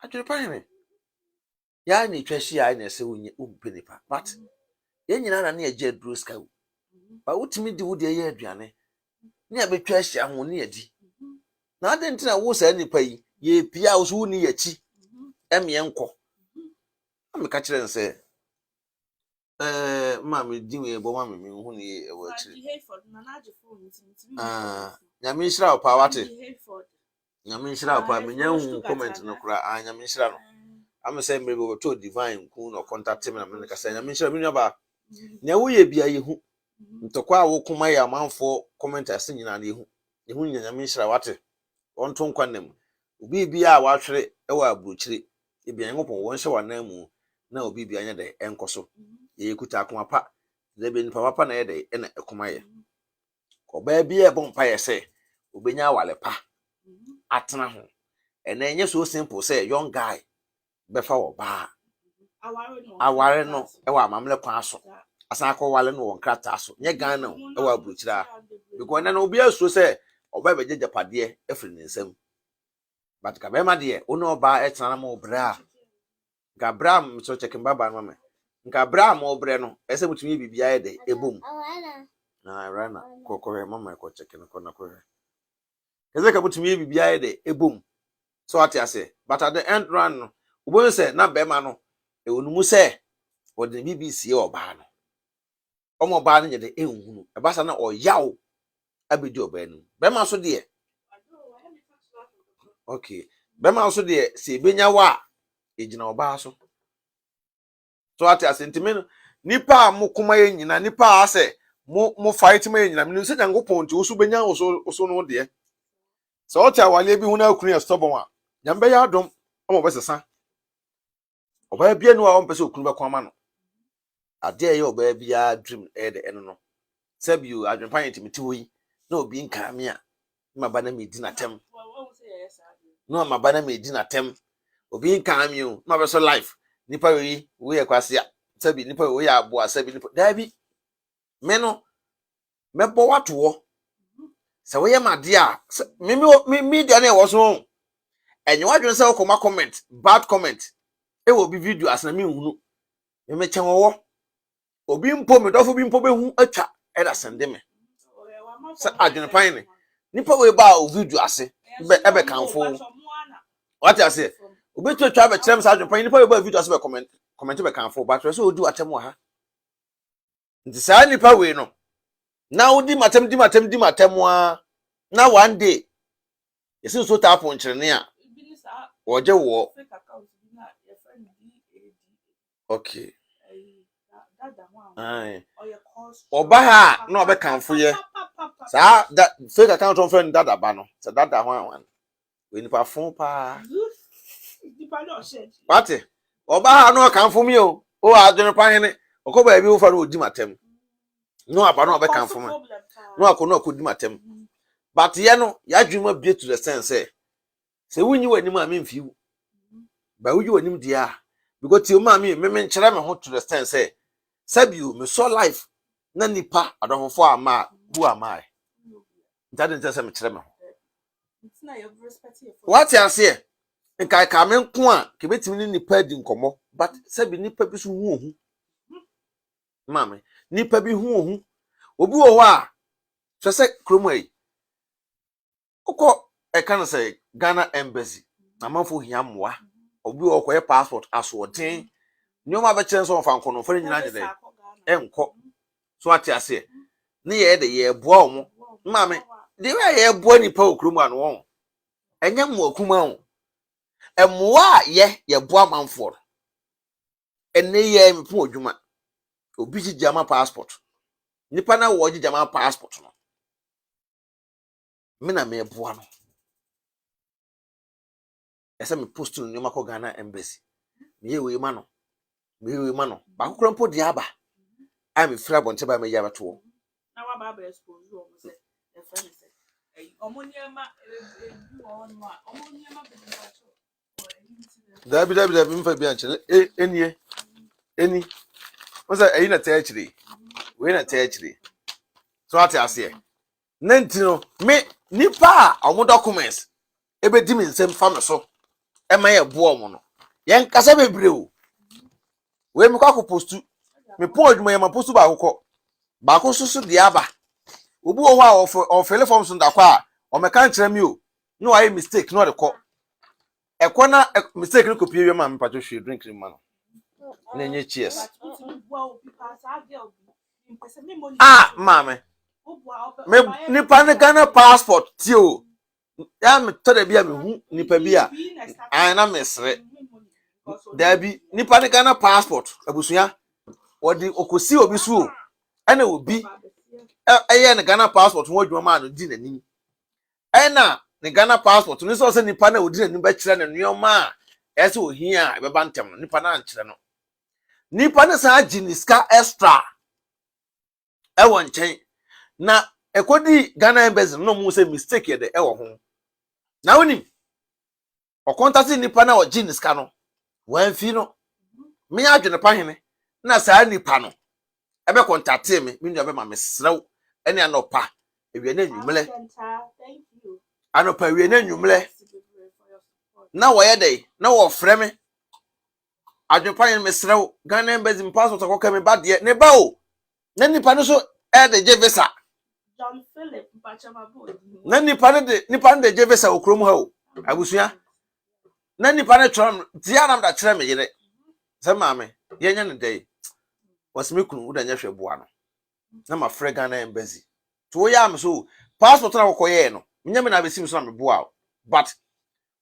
adwene pa me ya na etwa hia na se wonye umpenipa but ye nyina na ye je druska ba utimi di wo de ye aduane na betwa hia ho na ye di na ade ntina wo sa nipa yi ye pia wo so woni ye chi eme enko am ka kire nse ma me di we bo ma me hu ni e wo chi nyame nhira pa wate nyame nhira pa me nya hu comment no kura nyame nhira no am say me bo to divine ku no contact me na me ka say nyame nhira me nwa ba nya wo ye bia ye hu ntokwa a wo kuma ya manfo comment ase nyina na ye hu nyame nhira wate onto nkwanam obi bia wa hwere e wa aburuchire ebia nyopon won hye wana mu na obi bia nya de enkoso ye kuta akoma pa de be nipa papa na ye de na ekoma ye ko ba bia bon pa ye se obenya wale pa atena ho and enye so simple say young guy befa wo ba aware no e wa amamle kwa so asan akọ wale no won krata so nye Ghana e wa buruchira because na obi aso say oba beje japade efri ne nsam but ka be ma de ono oba etana ma obra Gabram so chekin baba no me nka bra ma obre no ese mutumi bibia de ebom na rana kokore mama ko chekin ko na ko ese ka mutumi bibia de ebom so ati ase but at the end run no obo say na be ma no e onumu say o de BBC oba no omo ba no de ehunu e basa na oyaw abedi oba nu be ma so de okay be ma so de se benya wa ejina oba so ati asentime nipa mukuma ye nyina nipa ase mo fight ma ye nyina me nse Nyankopon ti osu benya oso no de so oti awale bi huna akunu ya stubborn a nyambe ya adom omo besesa oba bia nu a on pese okunu be kwama no ade ye oba bia dream e de eno no sabiu adwenpan intimiti hoyi na obi nka me a maba na me di na tem no maba na me di na tem obi nka me o ma be so life nipa we ye kwase a sabi nipa we ya abo a sabi nipa dabi me no mebo wato wo se we ye made a me dia na e wo so enye wadwen se okoma comment bad comment e wo bi video asna me hunu me chen wo obi mpo me dofo bi mpo be hu atwa e da sende me se adwen pan ni nipa we ba o video ase be kanfo what I say obi to twa be kire me sa adwen pan nipa we ba video ase be comment be kanfo but so odi atem ha nti sa nipa we no na odi matem a na one day yesu so tap on chirene a oje wo okay ai oba ha na obe kanfo ye sa that fake account on friend dada ba no sa dada ho we nipa fon pa nipa no shed pate oba ha no kanfo mi o adwene pa hene okoba bi wo fa no odi matem no aba no obe kanfo mi no akono akodi matem but ye no ya dwuma bie to the sense say wunyi wani ma me mfiu ba wuyi wani dia because ti o ma me nkyere me ho to the sense sabiu me so life na nipa adofofo ama who am I that didn't say me kyere me ho what you say nkai ka me nko a ke betimi ni nipa di nkomo but sabi nipa bi so hu ohu mama nipa bi hu ohu obi wo ho a twese kromai okọ e kan say Ghana embassy amanfo hia moa obi wo koye passport aso den nyoma be kire so on fa nkono fa nyina nyede enko so ati ase ne ye de ye boa omo mama de we ye boa nipa okrom anu won enya mo akuma won emoa ye boa manfo enne ye me po odwuma obi jijama passport nipa na wo jijama passport no me na me boa no ese me post no nyoma ko Ghana embassy me we ma no ba kokoro mpo di aba ai me fra bonte ba me ya bato na wa ba expose o mo se e fa ni se omonyema omonyema be dabi mfa bi anche eni wasa ayi na ta chire we na ta chire so ati ase nantino me nipa omo documents ebedi mi nsem fa me so e ma ye bo omo no ye nkasa bebre o we mi kwa ko postu me pon adwuma ye ma postu ba ko susu di aba obi wo ho a o fill forms ndakwa o me kan kire mi o no ayi mistake no de ko ekona mistake no kopie wi ma me pato hwe drink ni ma no na nye cheers mama me nipa ne Ghana passport ti o ya me to da bia me hu nipa bia ai na mesre dabi nipa ne Ghana passport abusuya odi okosi obi su ana obi eye ne Ghana passport wo adwuma ma no di nani na ne Ghana passport no so nipa na odi nani ba kire ne nuoma ese ohia be ba ntem nipa na ankire no nipa ne sa aginiska extra e won chen na ekodi Ghana embassy no mu say mistake ye de e wo ho na wonim okontase nipa na oji ni ska no wan fi no me adwene pa hene na saa nipa no ebe kontate me nua be ma me srew ene anopa ewie na nwumle anopa ewie na nwumle na woye dey na wo frɛ me adwene pa hene me srew Ghana embassy passport akoka me ba de ne ba o na nipa no so de je visa John Philip Mpachama board na nipa no de je visa okrom ha o abusua na nipa no trom dia nam da kyerɛ me yere sɛ maame yenya ne dey wasime kunu wo da nya hwɛ boa no na ma frɛ Ghana embassy to ya am so passport na kokoye no nya me na besim so na me boa but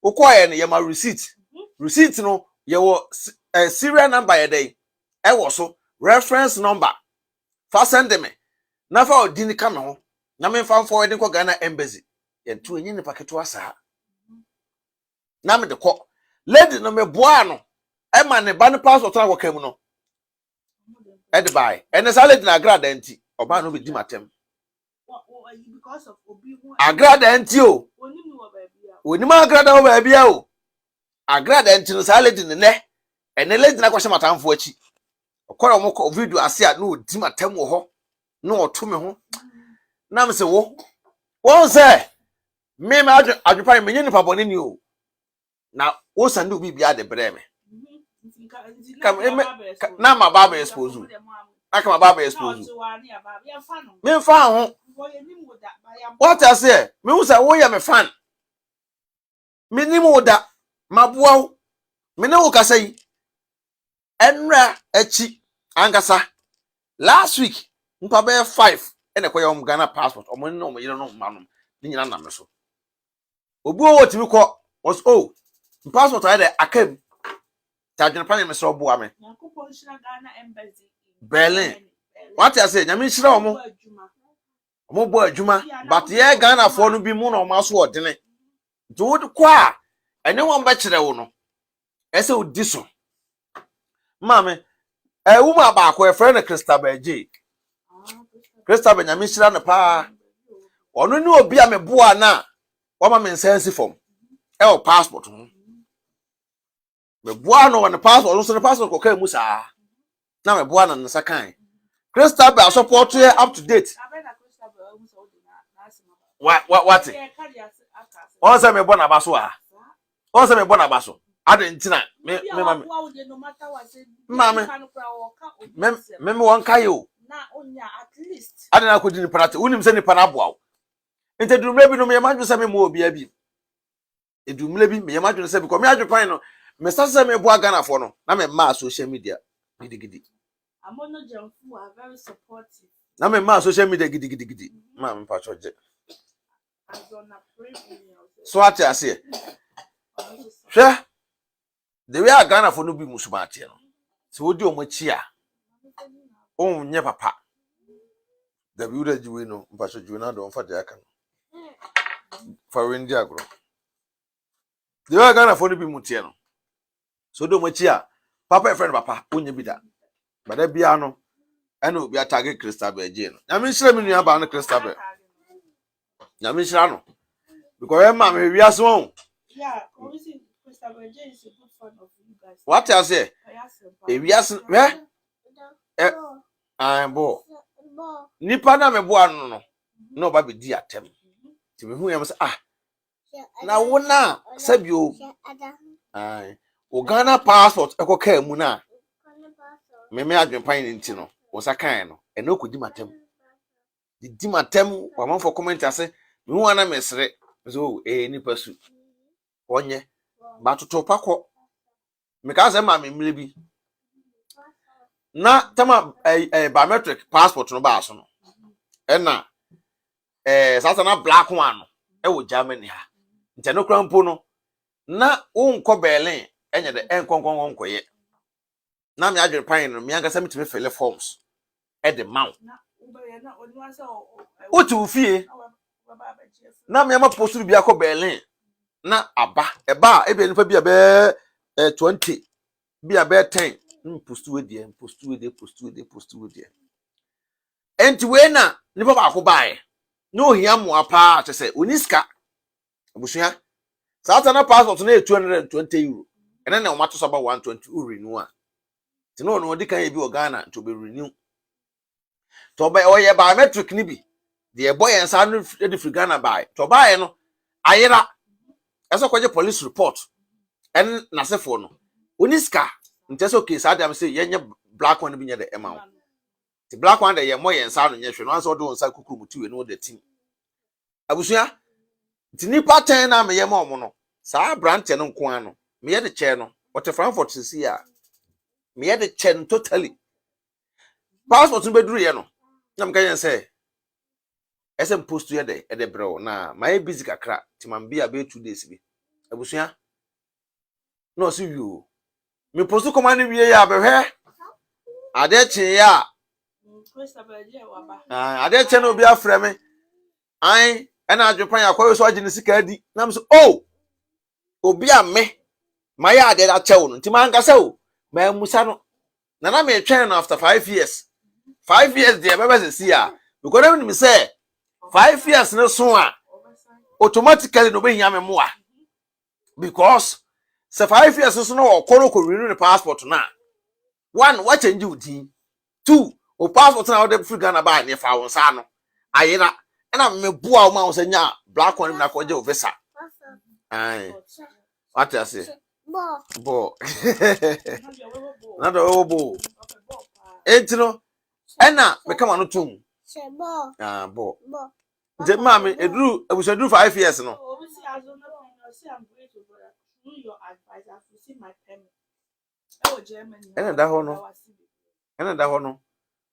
kokoye no ye ma receipt no ye wo serial number ye dey e wo so reference number fa send me na fa odini ka me ho na me fa forward ko Ghana embassy ye to enyi ne paketo asa na me de ko lady no me boa no e ma ne ba ne passport na koka mu no e de bai ene sa lady na agrada anti oba no be di matem because of obi who agrada anti o oni ma agrada o ba bia o agrada anti no sa lady ne ene lady na kwahye matamfo achi okoro mo ko video ase a no di matem wo ho no oto me ho na me se wo se me ma adwopan me nyini pabone ni o na wo sande obi bia de bre me na ma baba expose aka ma baba expose me fa ho what I say me hu say wo ye me fan me ni mo da maboa wo me ne wo kasa yi enra achi angasa last week mpa be 5 ene koye Ghana passport omo ne omo yire no manom ni nyina na me so obi wo timi ko was passport ay de akam tajun pan me so boa me Berlin what I say nyame hira omo bo adwuma but ye Ghana for no bi mu na omo aso odene do kwa ene won ba kire wo no ese odi so mame wuma ba ko e friend Christabel J Christabel nyame hira no pa ono ni obi a me boa na wama me nsensi form o passport ho me boa no on passport so the passport ko ka mu sa na me boa na nsa kan Christabel support you up to date what on say me bona baso on say me bona baso ade ntina me won kai o na onya at least ade na ko di ni parate unim se ni pa na boa ente dumle bi no me madwo se me mo obi abi edumle bi me madwo se bi ko me adwopan no me sase me boa Ghana for no na me ma social media gidigidi amono jamfu are very supportive na me ma social media gidigidi ma me pa choje so ate ase hwe the way Ghana for no bi musuma ate no se wodi o machi a o nye papa da bi ura jiwe no mpa so jiwe na do mfa de aka no fa wendi agro the way Ghana for no bi mutie no so do machi a papa e friend papa onye bi da bada bia no ene obi atage Christabel J no nyame nhira me nua ba no Christabel nyame nhira no because e ma me wiase won yeah obviously Christabel J is a good friend of you guys what I say e wiase bo nipa na me boa no no na oba be di atem ti me hu yam say na wo na sabio o Ghana passport ekoka mu na me adwenpan ni nti no wo sakan no e na okodi matem di matem wa manfo comment ase me hu ana mesre so nipa su onye ba toto pakọ me ka se ma me mle bi na tama biometric passport no ba so no na sasa na black one no e wo Germany ha nte no krampo no na wo nko Berlin enye de enkonkon nkoye na me adwere pan no me anga se metime fill forms e de maw o tu fie na me ma postu bi akọ Berlin na aba eba e be nipa bi abe 20 bi abe 10 postu we die enti we na nipa ba ko bae no hia mo apa te se oniska abusua Satana passport na 220 euro. And then na matter about 120 renew a. Ti no no di kan e bi o Ghana to be renew. To be oye biometric ni bi. The boy and son de free Ghana buy. To buy no ayera. Eso kwaje police report. En na sefo no. Oniska. Nte so case adam say yenye black one bi nye de ema. The black one de ye mo yen sa no nye hwe no anso do nsa kukuru muti we no de team. Abusua ti nipa 10 na me ye ma omo no. Sa branch no nko ano. Me ye de che no. What Frankfurt sisi a. Me ye de che no totally. Passport no beduru ye no. Na me kan say SM post ye de bro na my busy kakra ti man bia be 2 days bi. Abusua no see you. Me post command wie ya behwe. Ade che ya. Ade che no bi afre me. Ai ena adwopan yakwa so agye ne sika adi. Na me so oh obi a me my ade da che wo no. Ti man ka se o. Ma musa no. Na me twen no after 5 years. 5 years there baba se see a. Because when me say 5 years no so a automatically no be hia me moa. Because say 5 years so no okoro ko renew the passport na. One, what change you din? Two, o passport na the free Ghana ba ne fa won sa no. Ayena, na me bua o ma won nya black one na ko je o visa. Ai. What you say? Bo. Na do bo. Entino, ena me kama no tum. Bo. Je mama eduru abusaduru 5 years no. Your advice, I've received my permit. Germany. Ena da hono.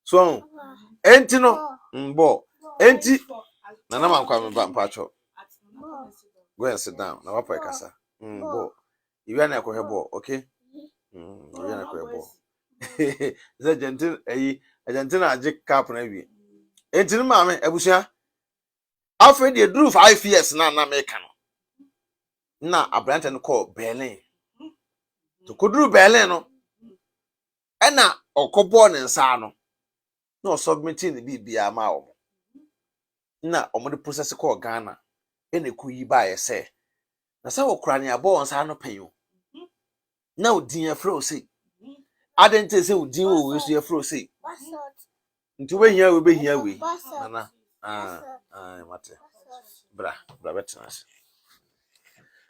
So, enti no, mbo. Enti na na mankwa me ba mpacho. Go and sit down. Na wapo ekasa. Mbo. Iwi na ekwo hebo, okay? Iwi na ekwo hebo. Ze Argentina age cap na wi. Enti no maame abusua. Afre de duru 5 years na me ka no. Na abrante no call Berlin. To kuduru Berlin no. Ena okobo ne nsa no. Na submitting the bibia ma o. Na omo de process call Ghana. Ena kuyi ba ye se. Na sa okura ne abo nsa no penyo. Na odin afro o sei. Adente se odin o we so afro o sei. Nti we hia we. Nana. Mate. Bra betina.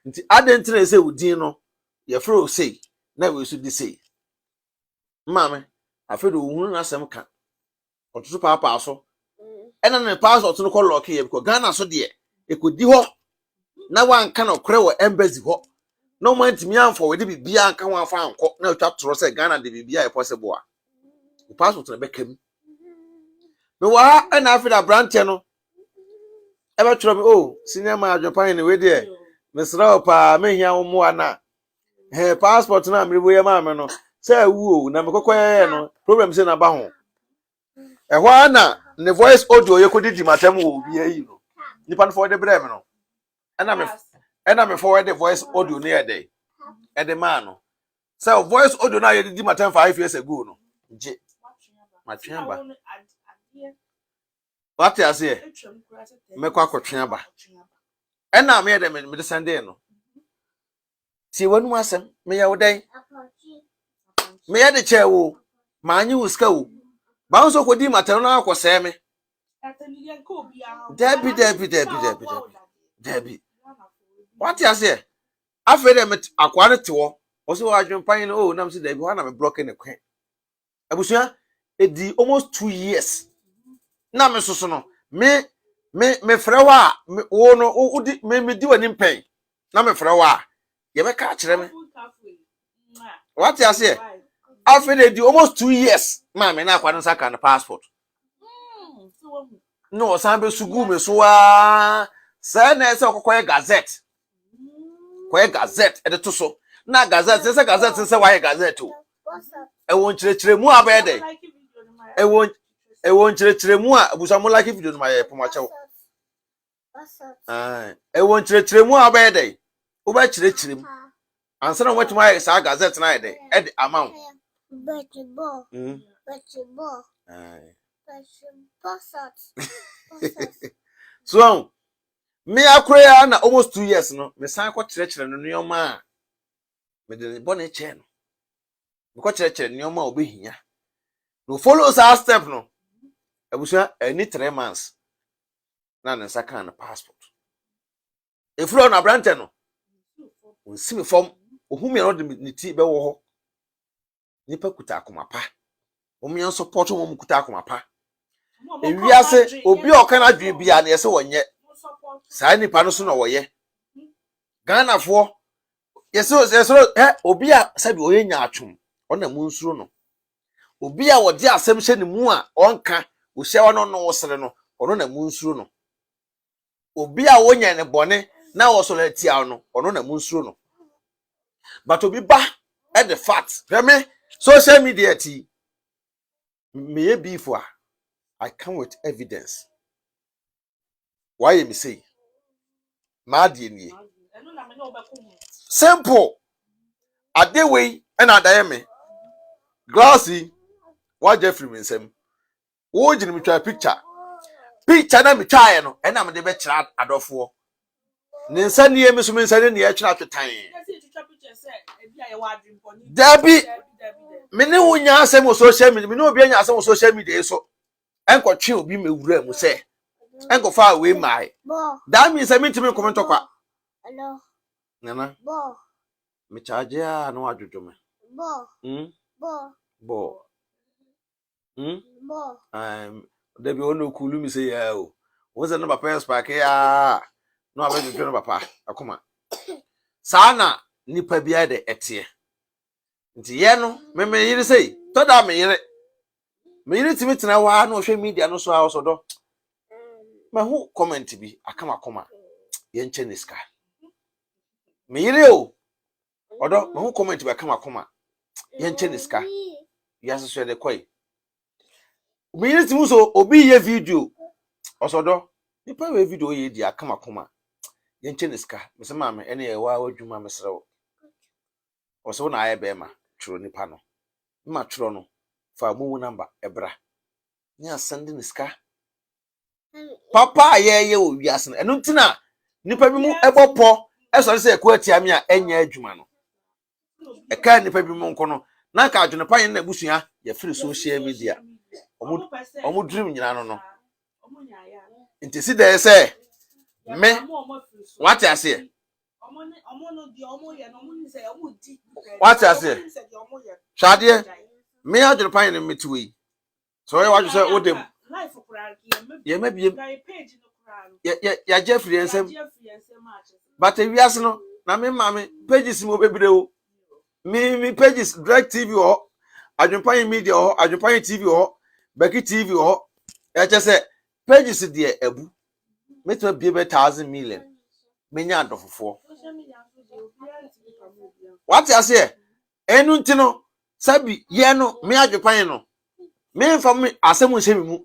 Nti adentine se udin no ye fro sei na we so di sei mama afedo ohunu na asem ka otutu papa so ena ne passport no ko lock ye because Ghana so de ekodi ho na wan ka no kore wo embassy ho no man timi amfo we de bibia anka wan fa anko na otwa toro se Ghana de bibia e possible a the passport na bekam me wa ena afida branch no e be tro me oh senior man Japan ni we de Mr. Pa mehia wo mo ana passport na mribo ye ma me no say wu na me kokoye no problem say na ba ho ehwa na ne voice audio ye kodidi matem wo bi ayi no nipa no for the bre me no ena me forward the voice audio ne ye de man no say voice audio na ye didi matem 5 years ago no nje matwen ba what you say me kwa kotwen ba ena me de me de sende no ti wanu asem me ye wodan me ye de che wo ma anyi uska wo ba nso kodi matero na akose me Debi what you say afede me akwa ne te wo o so adwempan no nam se debi ho na me block ne kwen abusua edi almost 2 years na me soso no me frewa wo no udi me di wani pen na me frewa ye be ka kire me what you say after the almost 2 years ma me na akwa nsa ka na passport no san be sugu me so a say na say okokoye gazette e de to so na gazette say why gazette o e won kire mu abede e won kire mu a abusa mo like video no ma ye poma chew e won kire mu abede wo ba kire mu ansa na what my say gazette na e de amount Basketball. So Me akura na almost 2 years no me san ko kire no nneoma me de bone che no me ko kire nneoma obehia no follow our step no abusa any 3 months na ne saka na passport efro na brante no onsi me fom ohumi no de ni ti be wo ho nipa kuta akoma pa omian support mo kuta akoma pa ewiase obi oka na dwe bia na yese wonye saa nipa no so na woye Ghana fo yese obi a sabi oye nya atwom ona mu nsuro no obi a wode asem hye ne mu a onka o hyewa no no wosere no ono na mu nsuro no obi a wonya ne bone na wosole tia no ono na mu nsuro no but obi ba at the fact reme social media ti me be for I come with evidence why me say ma die nie simple adewei and adaye me glassy what Jeffrey me nsem wo gine me twa picture na me twae no e na me de be kira adofo ne nsa nie me so me nsa ne e kira twetan Debbie me ne wo nya asem o social media me ne obi nya asem o social media so enko twe obi mewura mu se enko fa we mai that means I mean to me comment kwa Hello. nana Bo. me charge ya no adwojo me Bo. Bo. bo Bo. Debbie ono kulu mi say ya o won se no papa spark ya no abedwo no papa akoma sana nipa bia de etie nti ye no me yire sei to da me yire timi tena wa na ohwe media no so a osodo ma hu comment bi akama koma ye nche niska me yire o odo ma hu comment bi akama koma ye nche niska ya so de koi me yire timi so obi ye video osodo nipa we video ye di akama koma ye nche niska me se ma me ene ye wa adwuma me srew oso na aye be ma tworo nipa no ma tworo no fa mu number ebra ni asende niska papa ye o wiase no enu ntina nipa bi mu ebopo esori se ekwa tia me a enya adwuma no eka nipa bi mu nko no na ka adwene pa yen na busua ye free social media omu dream nyina no nti si de se me what you say what you say shade me adwene pa yen metui so ye wa say odem ye mabiem ya Jeffrey ensem but wiase no na me mame pages mo bebre o me pages direct tv o adwempan media o adwempan tv o Becky tv o ya che se pages de abu metwa bie be 1,000 million menya adofofo what you say enu ntino sabi ye no me adwempan no me mfam asemu nhye mu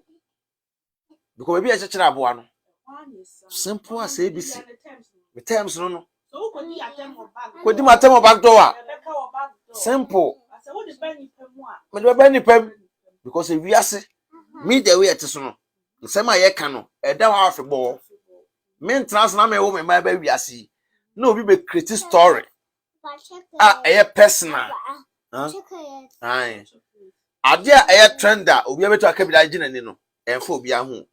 because maybe I just abo no simple as ABC the terms no ko di matem back door simple me do be ni pam because we ase me the way it so no nsem a ye ka no e da wa afebo me trans na me wo me ma ba wi ase na obi be create story e personal ai adia e trender obi abeto akabida gina ni no enfo obi ahu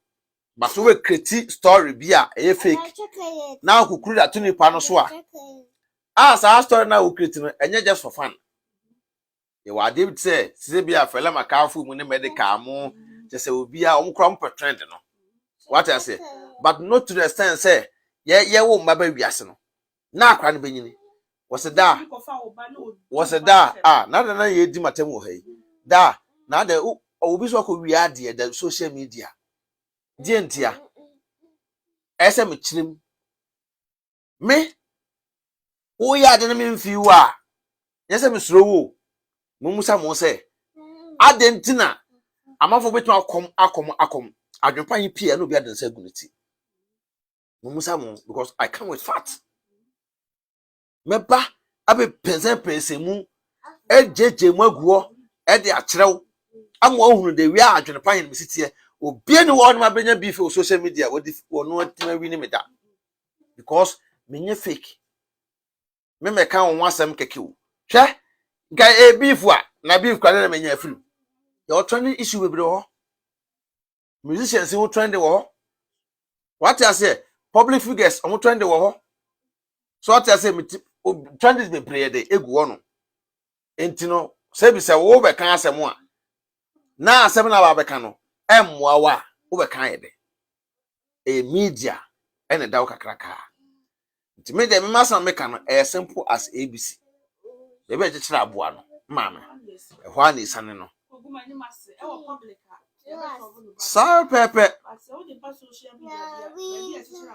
but we create story bia e fake na kukuru da tuni pa no so a sa story na we create no enye just for fun ye wa David say se bia fela makafu mu ne medical mu je say obi a omkro mpo trend no what I say but not to the extent say ye wo maba wiase no na akra ne benyini was da na ye di matem wo hai da na da obi so ko wi ade da social media die ntia ese me chirim me wo ya de na me mfi wo a yese me suro wo mumusa mo se adentina amafo betu akom adwempan pia no bi adensa guniti mumusa mo because I come with facts meba abe pensen mu ejeje mu aguo e de akyerew amwo ohunu de wi adwempan me sitie obi ni won ma benya beef o social media wodi wono atima wi ni meda because menye fake me meka won asem keke o hwe ga beef a na beef kwa na menya afiri your trending issue bebre ho musicians who trend wo what I say public figures omo trend wo so what I say trend is bebre de egu wo no enti no se bi se wo be kan asem a na asem na ba be kan no emmoa wa wo be kan ye de a media ene dawo kakraka nti me de me masa me kan no as simple as ABC e be je kira aboa no ma me e ho ani sane no Sir Pepe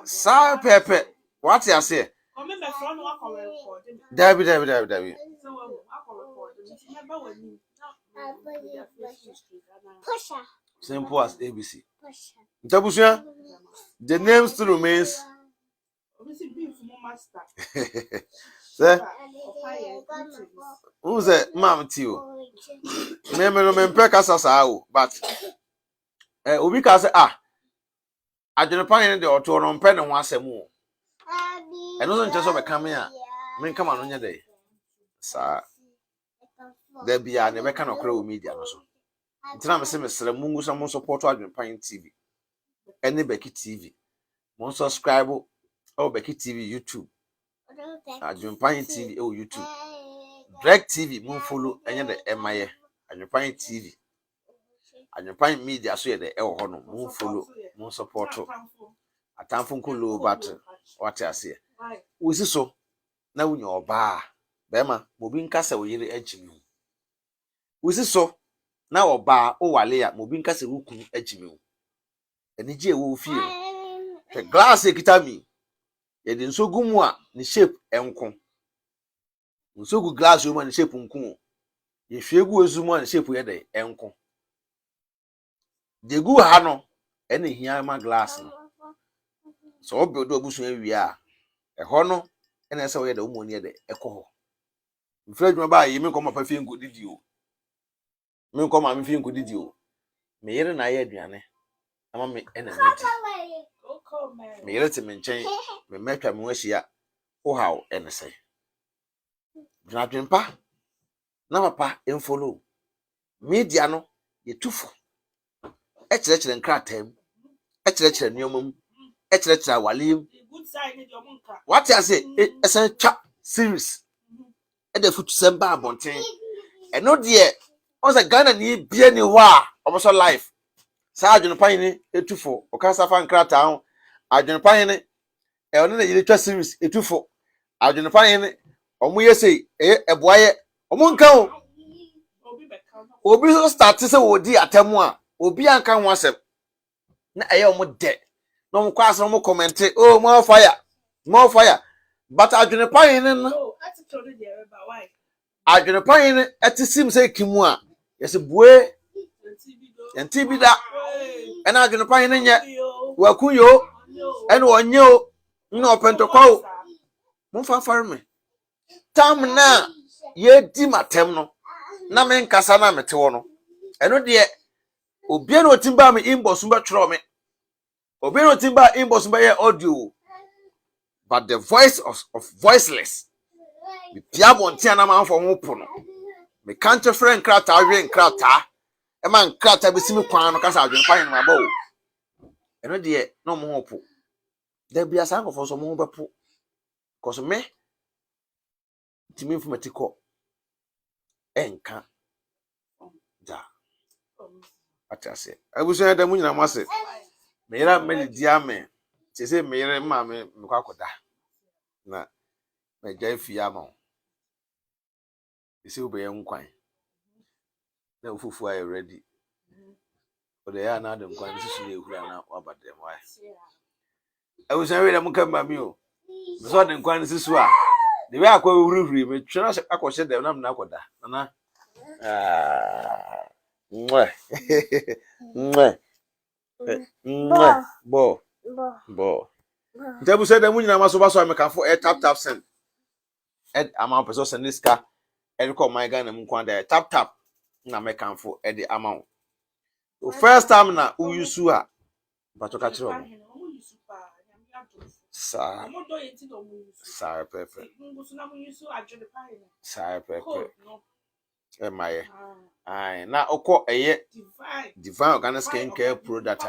Sir Pepe what you say David simple as ABC Ntabusia the name still remains Sir who's a mom too me mempe kasa saa o but obi ka say adwene de oto no mpe ne ho asem o eno so nche so be kam ya me nkama no nya dey saa da bia ne be ka no kra o media no so ntina me se mesere mungu so mo support adwene TV ene Beki TV mo subscribe o Beki TV YouTube adwene TV o YouTube Direct TV mo follow enye de emaye adwene TV adwene media so ye de e wo ho no mo follow mo support atamfo nkolo but what I say wosi so na wunya oba bema mobi nkasa oyire agimi wosi so na oba o wale ya mobi nkasa wukunu agimi enije wo fie the glass ekitami ye de nsogumu a ne shape enko nsogu glass yo ma ne shape nko ye hwegu ezumu a ne shape ye de enko degu ha no ene hia ma glass no so obi do obusu awie a ho no ene se wo ye de umoni ye de ekoho mfredwuma ba yi me ko ma pa fie nko didi o me ko ma me fie nko didi o me yere na ye aduane ama me ene medi me yere te me nchen me metwa me wahia o haw ene se dwadwempa na papa en follow media no ye tufo e kire nkratam e kire niomam e kire walim what I say esen cha series e da futu semba abonten eno de on say Ghana ni bia ni ho a omoso life sa adwonpan ni etufo o kan safa nkrata ho adwonpan ni e ono na yire twa series etufo adwonpan ni omo yesei eboaye omo nka ho obi so start say wodi atemu a obi anka ho asem na eye omo de no mo kwa asem mo comment oh more fire but adwonpan ni no adwonpan ni etisim say kimu a yesi bue enti bi da ena adwonpan ni nye wakuyo ena onye o na opentokwa o mo fa farme tam na ye di matem no na me nkasa na mete wo no eno de obi na otimba me inbox mba twro me obi na otimba inbox mba ye audio but the voice of voiceless me pia bontia na manfo ho po no me can't friend krata awe nkrata e man krata besimi kwan no kasa adwen pan ma ba o eno de no mo ho po da bia san ko so mo ho bepo cause me timi informatiko enka da atase abuso da munyina mase meyira me di ame tese meyire ma me kwakoda na me jai fi ama isi ube nkwan na ufufu ay ready ode ya na de nkwan isi sule ehura na wabade why abuso we da muka ma mi o so de nkwan isi so a de we akwa hurihuri me twena akọhye de na me akoda na mwe bo ntabu se da munyina maso baso me kanfo tap send ama person send iska ko my Ghana mu kwan da tap na me kanfo the amount first time na uyusu a batoka kire o Sa. Amodo yeti do mu. Sa pepe. Ngusu na mu yusu adwene pa ye. Sa pepe. No. E maye. Ai na okọ eye divine organic skin care product.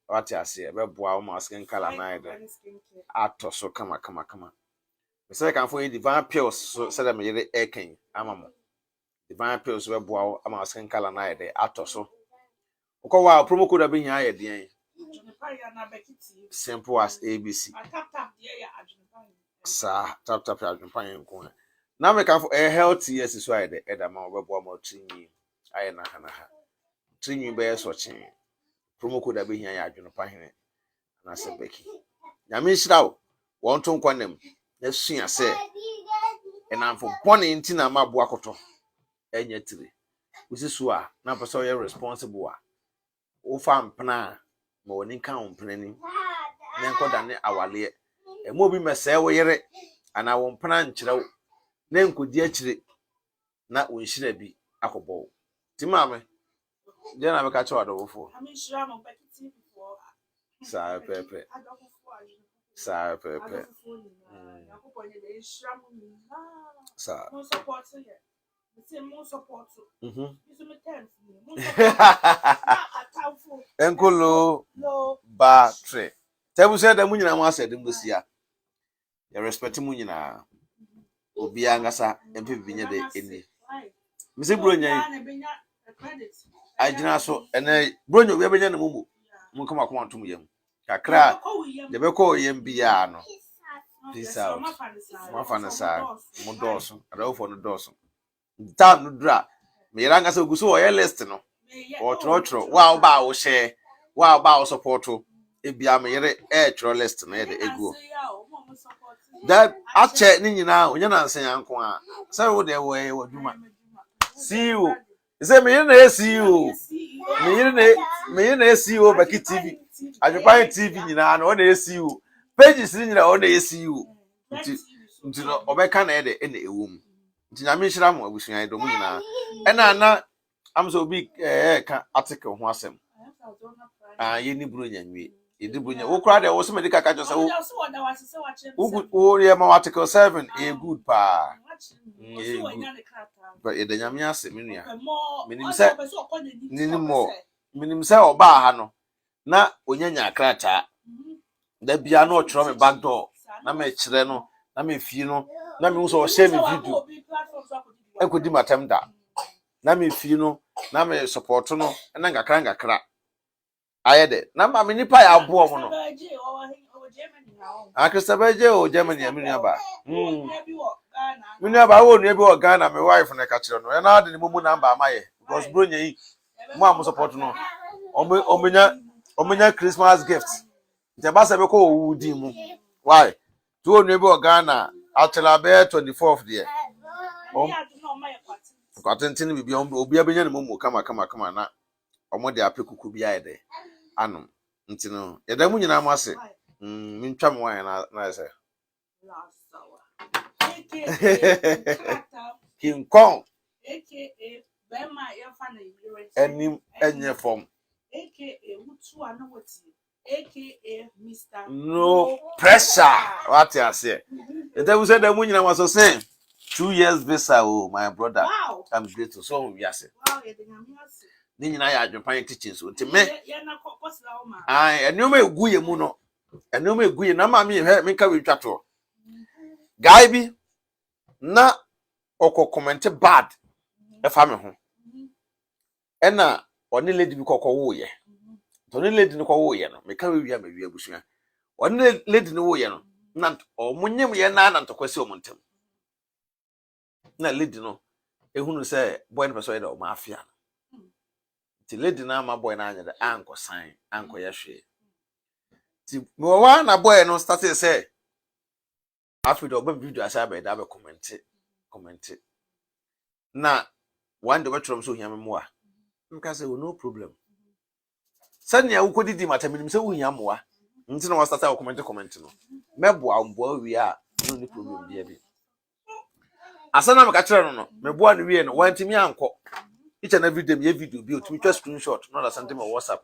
What I say, be boa o ma skin color na ide. Atoso kama. Me say kan for divine pills so say me yere eken amamo. Divine pills be boa o ma skin color na ide atoso. Okọ wa promo code be hia ye den. Simple as ABC. Tap there ya adwene. Sa tap adwene nko. Na me kan for a healthy yes so ide edama o be boa ma trinyi. Aye na ha. Trinyi be so chen. Promo code be hia ya adwene pa hene. Na se beki. Nyame nhira wo won to nkwanem na sua se enamfo bone nti na maboa koto enya tire usisu a na person ye responsible a wo fa mpena ma woni kan mpena ni na nkoda ne awale e mo bi mese wo yere ana wo mpena nkyerɛ wo na nkodi akire na wo nhira bi akobɔ ti maame je na me ka chewa dofo Aminshira mo beki before sa pepe sa pepe sa mo support ye say mo support so me thanks mo support enkolo battery tebu say da munyina mo asa dem bosia ya respect munyina obi angasa empe binye de eni mise bronya ajina so ene bronya obi abenya na mumu mun kama kuma antum yam kakra de be ko yam bia no peace out mafanasa mo doso adawfo no doso tam no dra me ranga se guso o ye list no o tro wa ba wo share wa ba wo support e bia me yere e tro list no ye de ego that ache ni nyina onya na nsen yanko a say wo de wo e waduma see you say me na see you me na see you Baki TV Ajupan TV nyina na o na see you pages ni nyina o na see you nti no obeka na ede na ewum nti nyame nhira mo abusuan do mu nyina na am so big ka article ho asem ye ni buru nyanwe edi buru nya wo kra de wo so medical ka jo se wo ye ma article 7 e good pa but e de nyame ase menua minim se oba ha no na onyanya akrata da bia na o tro me back door na me kire no na me fie no na me so share me video enkodi matem da na me fie no na me support no na ngakra ayede na ma me nipa ya abo mo no Christabel o Germany aminu aba minu aba wo nu ebi o Ghana me wife na ka kire no e na de ni mumu number amaye because bronya yi mo am support no omenya Christmas gift je ba se be ko wudi mu why to nu ebi o Ghana atela be 24th there kwatentini bibi obi abenya ne mumu kama na omo de apekuku bi ayede anum ntino yeda mu nyina mo ase ntwa mo wan na say King Kong aka Bema Yafa na Yire enim enye form aka Wutu Anawati aka Mr. No pressure what you say ente we say da mu nyina mo so say 2 years visa my brother wow. I'm grateful so we are say wow ye de nyame ase ni nyina ya adwopan teaching so nti me ye na kokosla o ma enoma eguye mu no enoma eguye na ma me ka we twato guy bi na oko comment bad e fa me ho e na oni lady bi kokko wo ye to ni lady ni ko wo ye no me ka we wi amawi abusua oni lady ni wo ye no na o munyem ye na ntokwasi o montem na lady no ehunu say boy no person ye da o mafia ti lady na ma boy na anya da anko sign anko ye hwe ti me wa na boy no start say after the obam video asa be da be comment na one day wetrom so hiam mo a nka say no problem sanya wo kodidi mataminim say wo hiam mo a nti na wa start a comment no mebo ambo wi a no ni problem bia bi asana me ka kire no mebo an wi no wantimi anko each and every day me video bi otumi twa screenshot no da send me WhatsApp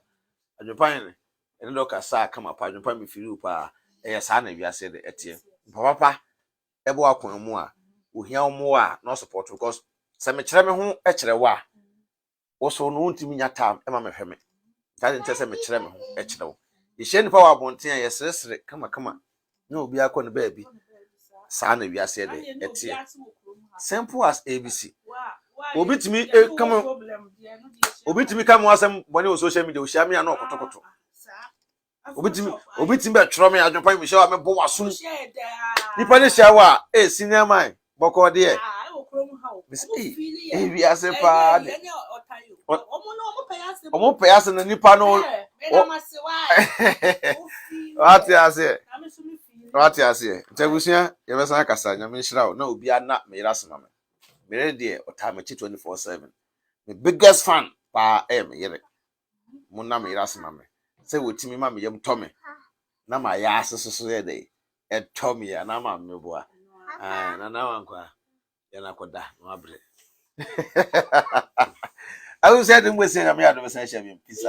adwopan ene do ka sa kama pa adwopan me firi pa ɛyɛ saa na wiase de ɛteɛ papa ebo akwan mu a ohia mo a no support because sɛ me kyerɛ me ho ɛkyerɛ wa wo so no ntimi nya time ɛma me hwɛ me tade nte sɛ me kyerɛ me ho ɛkyerɛ wo yɛhyɛ nipa wa bonten a yɛsresre kama na obi akɔ ne baabi saa na wiase de ɛteɛ simple as ABC obi timi kama obi timi kama asem bɔne wo social media o hia me na okotokoto obi timi be tworo me adwopa mi hia me bo wasom nipa ne hia wa senior man bɔkɔ de wiase pa de omo payase na nipa no Wati ase ntabusia yebesa akasa nyame nhira na obi ana me yirase mame me de otamachi 24/7 the biggest fan pa me yire mo na me yirase mame se wotimi ma me yem tome na ma ya asesoso ye de e tome ya na ma me boa na wankwa ya na koda no abre I will say them we say nyame adom say hia me pisa